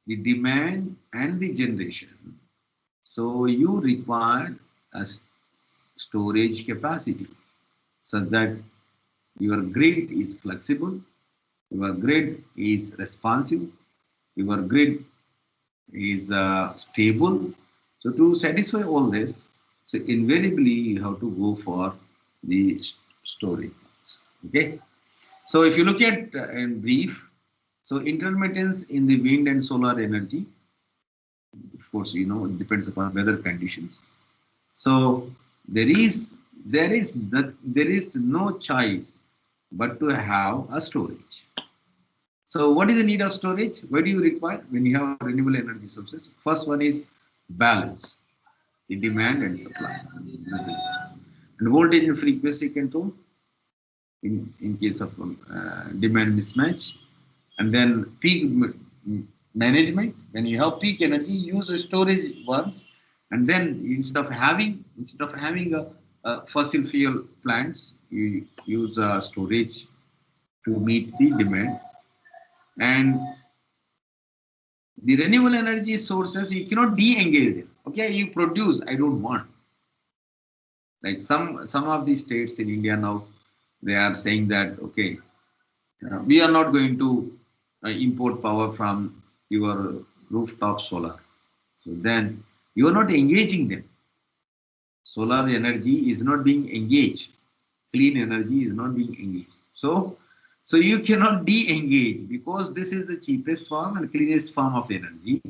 the demand and the generation. So you require a storage capacity such that your grid is flexible, your grid is responsive, your grid is stable. So to satisfy all this, so invariably you have to go for the storage. Okay. So if you look at in brief, so intermittence in the wind and solar energy, of course, you know, it depends upon weather conditions. So there is no choice but to have a storage. So what is the need of storage? What do you require when you have renewable energy sources? First one is balance the demand and supply. This is, and voltage and frequency control in case of demand mismatch, and then peak management. When you have peak energy, use a storage once, and then instead of having a fossil fuel plants, you use storage to meet the demand. And the renewable energy sources, you cannot de-engage them. Okay, you produce, I don't want. Like some of the states in India now, they are saying that, okay, we are not going to import power from your rooftop solar. So then you are not engaging them. Solar energy is not being engaged. Clean energy is not being engaged. So you cannot de-engage, because this is the cheapest form and cleanest form of energy.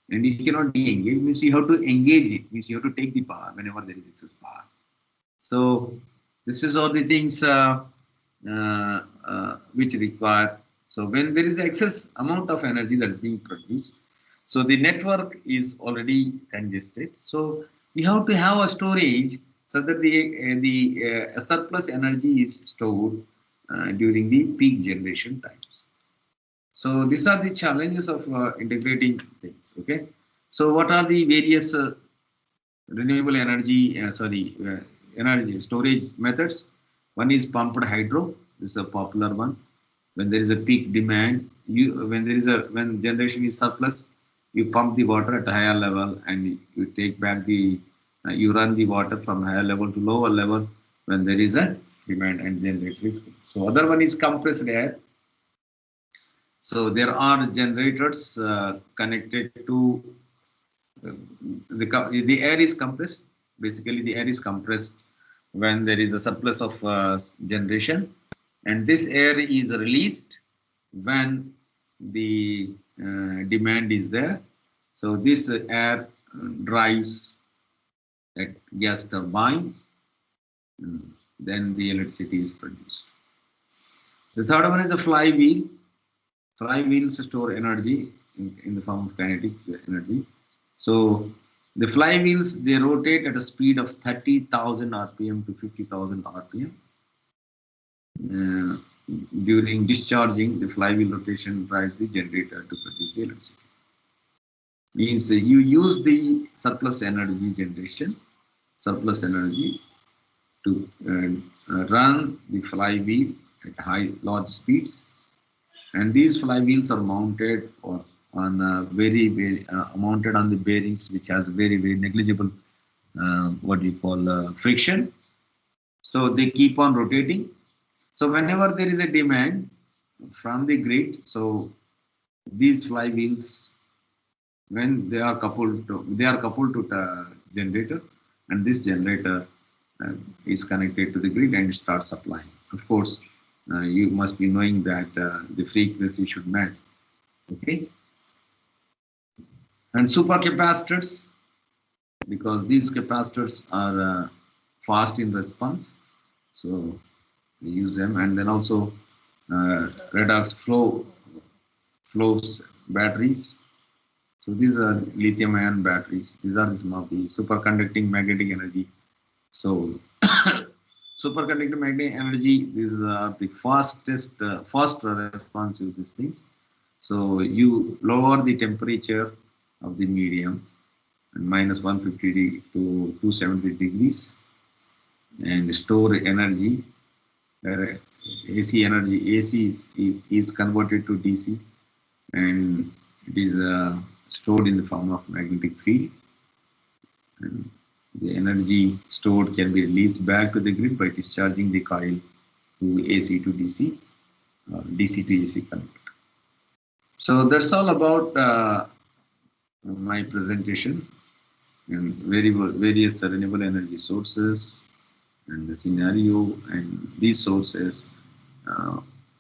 And you cannot de-engage, means you have to engage it, means you have to take the power whenever there is excess power. So this is all the things which require. So when there is excess amount of energy that is being produced, so the network is already congested. So we have to have a storage so that the surplus energy is stored during the peak generation times. So these are the challenges of integrating things. Okay. So what are the various renewable energy, energy storage methods? One is pumped hydro. This is a popular one. When there is a peak demand, when generation is surplus, you pump the water at a higher level and you take back you run the water from higher level to lower level when there is a demand and generate risk. So other one is compressed air. So there are generators connected to the air is compressed. Basically, the air is compressed when there is a surplus of generation, and this air is released when the demand is there. So this air drives a gas turbine, then the electricity is produced. The third one is a flywheel. Flywheels store energy in the form of kinetic energy. So the flywheels, they rotate at a speed of 30,000 RPM to 50,000 RPM. During discharging, the flywheel rotation drives the generator to produce the electricity. Means you use the surplus energy generation, surplus energy to run the flywheel at large speeds, and these flywheels are mounted on mounted on the bearings, which has very negligible what you call friction. So they keep on rotating. So whenever there is a demand from the grid, so these flywheels, when they are coupled to the generator, and this generator is connected to the grid and starts supplying. Of course, you must be knowing that the frequency should match. Okay. And supercapacitors, because these capacitors are fast in response, so we use them. And then also redox flows batteries. So these are lithium-ion batteries. These are some of the superconducting magnetic energy. So superconducting magnetic energy, these are the fastest, faster response to these things. So you lower the temperature of the medium and minus 150 to 270 degrees and store energy. AC energy, AC is converted to DC, and it is stored in the form of magnetic field. And the energy stored can be released back to the grid by discharging the coil to AC to DC, DC to AC converter. So that's all about my presentation, and various renewable energy sources and the scenario and these sources,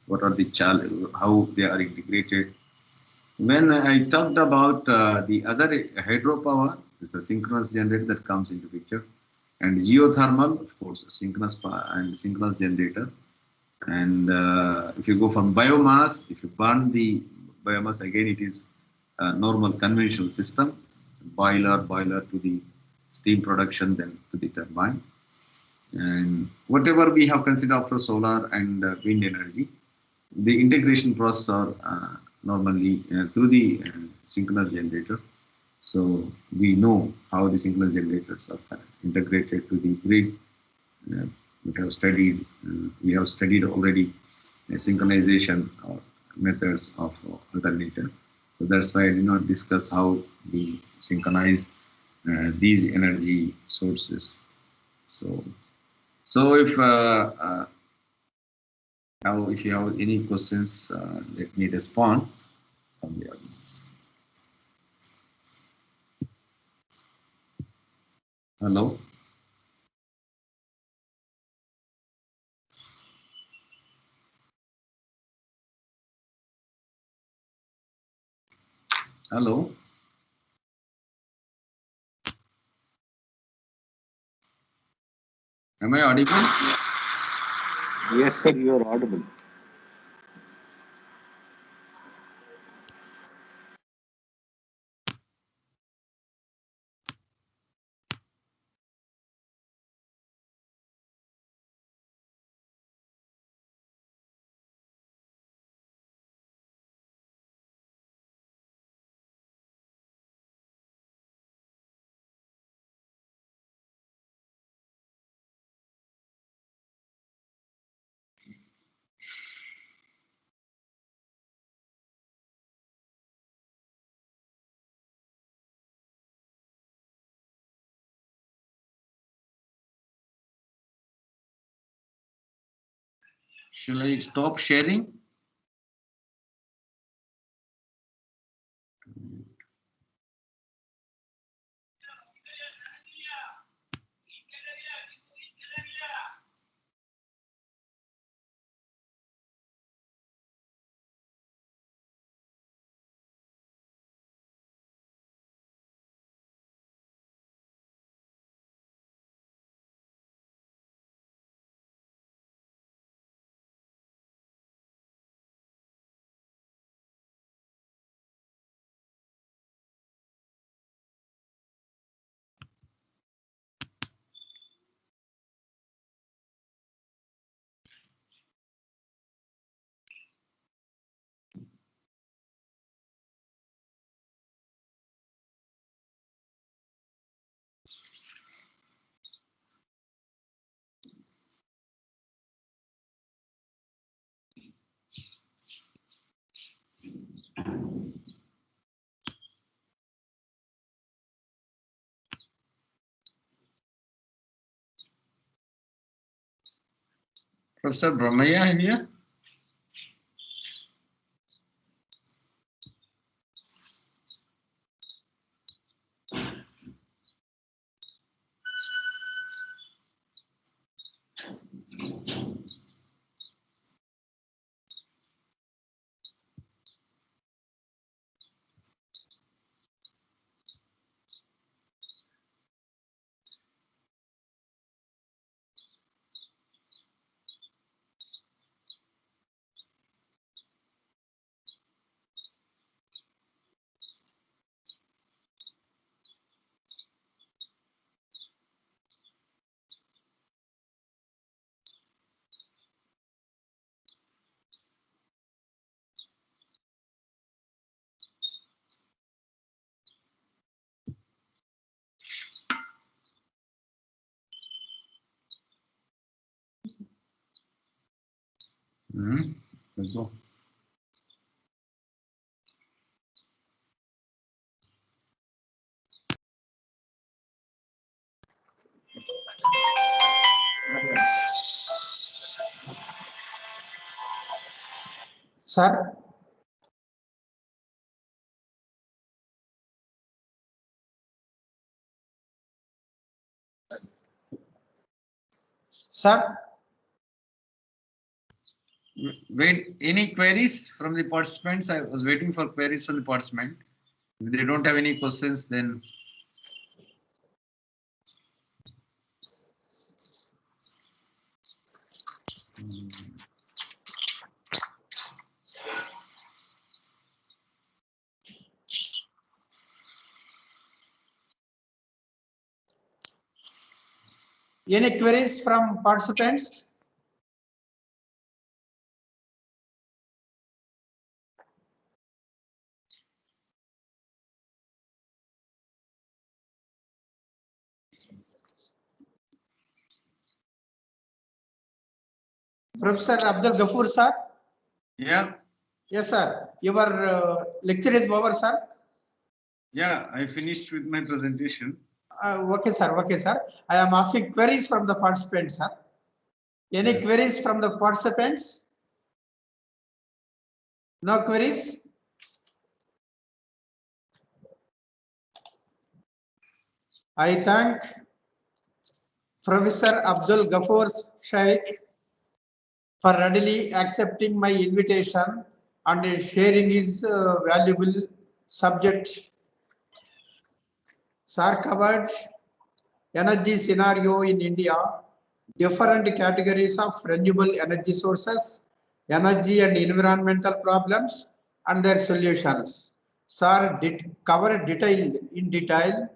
what are the challenges, how they are integrated. When I talked about the other hydropower, it's a synchronous generator that comes into picture, and geothermal, of course, synchronous power and synchronous generator. And if you go from biomass, if you burn the biomass, again it is a normal conventional system. boiler to the steam production, then to the turbine. And whatever we have considered for solar and wind energy, the integration process are normally through the synchronous generator. So we know how the synchronous generators are integrated to the grid. Uh, we have studied already synchronization methods of alternator. So that's why I did not discuss how we synchronize these energy sources. So if you have any questions, let me respond from the audience. Hello. Hello. Am I audible? Yes, sir, you are audible. Shall I stop sharing? Professor Brahmaya here? Let's go. Sir, sir, Wait, any queries from the participants? I was waiting for queries from the participant. If they don't have any questions, then Any queries from participants? Professor Abdul Ghafoor sir? Yeah, Yes, sir. Your lecture is over, sir. yeah, I finished with my presentation. Okay, sir. Okay, sir. I am asking queries from the participants, sir. Any queries from the participants? No queries? I thank Professor Abdul Ghafoor Shaikh for readily accepting my invitation and sharing his valuable subject. Sir covered energy scenario in India, different categories of renewable energy sources, energy and environmental problems, and their solutions. Sir did cover in detail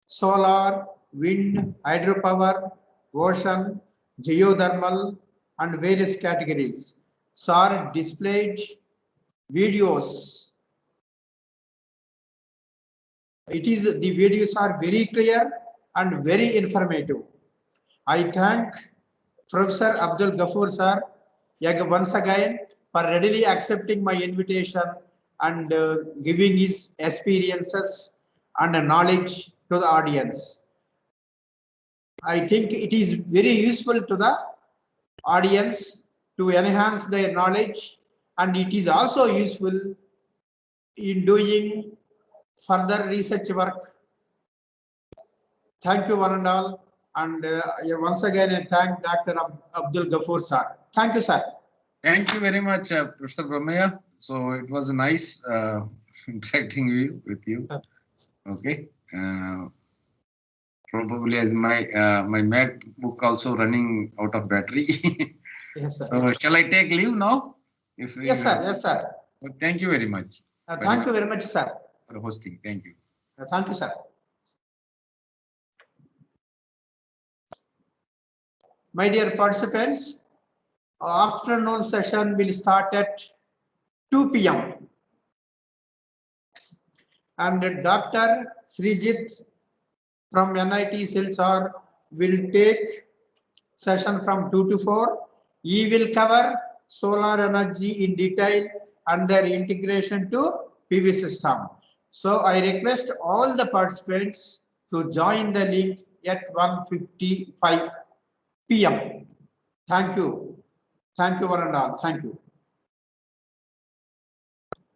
solar, wind, hydropower, ocean, geothermal, and various categories. Sir displayed videos. The videos are very clear and very informative. I thank Professor Abdul Ghafoor sir once again for readily accepting my invitation and giving his experiences and knowledge to the audience. I think it is very useful to the audience to enhance their knowledge, and it is also useful in doing further research work. Thank you one and all. And once again, I thank Dr. Abdul Ghafoor sir. Thank you, sir. Thank you very much, Professor Brahmaya. So it was nice interacting with you. Okay. Probably as my MacBook also running out of battery. Yes, sir. So shall I take leave now? Yes, sir. Yes, sir. Thank you very much. Thank you very much, sir. For hosting. Thank you. Thank you, sir. My dear participants, afternoon session will start at 2 p.m. and Dr. Srijit from NIT Silchar will take session from 2 to 4. He will cover solar energy in detail and their integration to PV system. So I request all the participants to join the link at 1:55 p.m. Thank you. Thank you one and all. Thank you.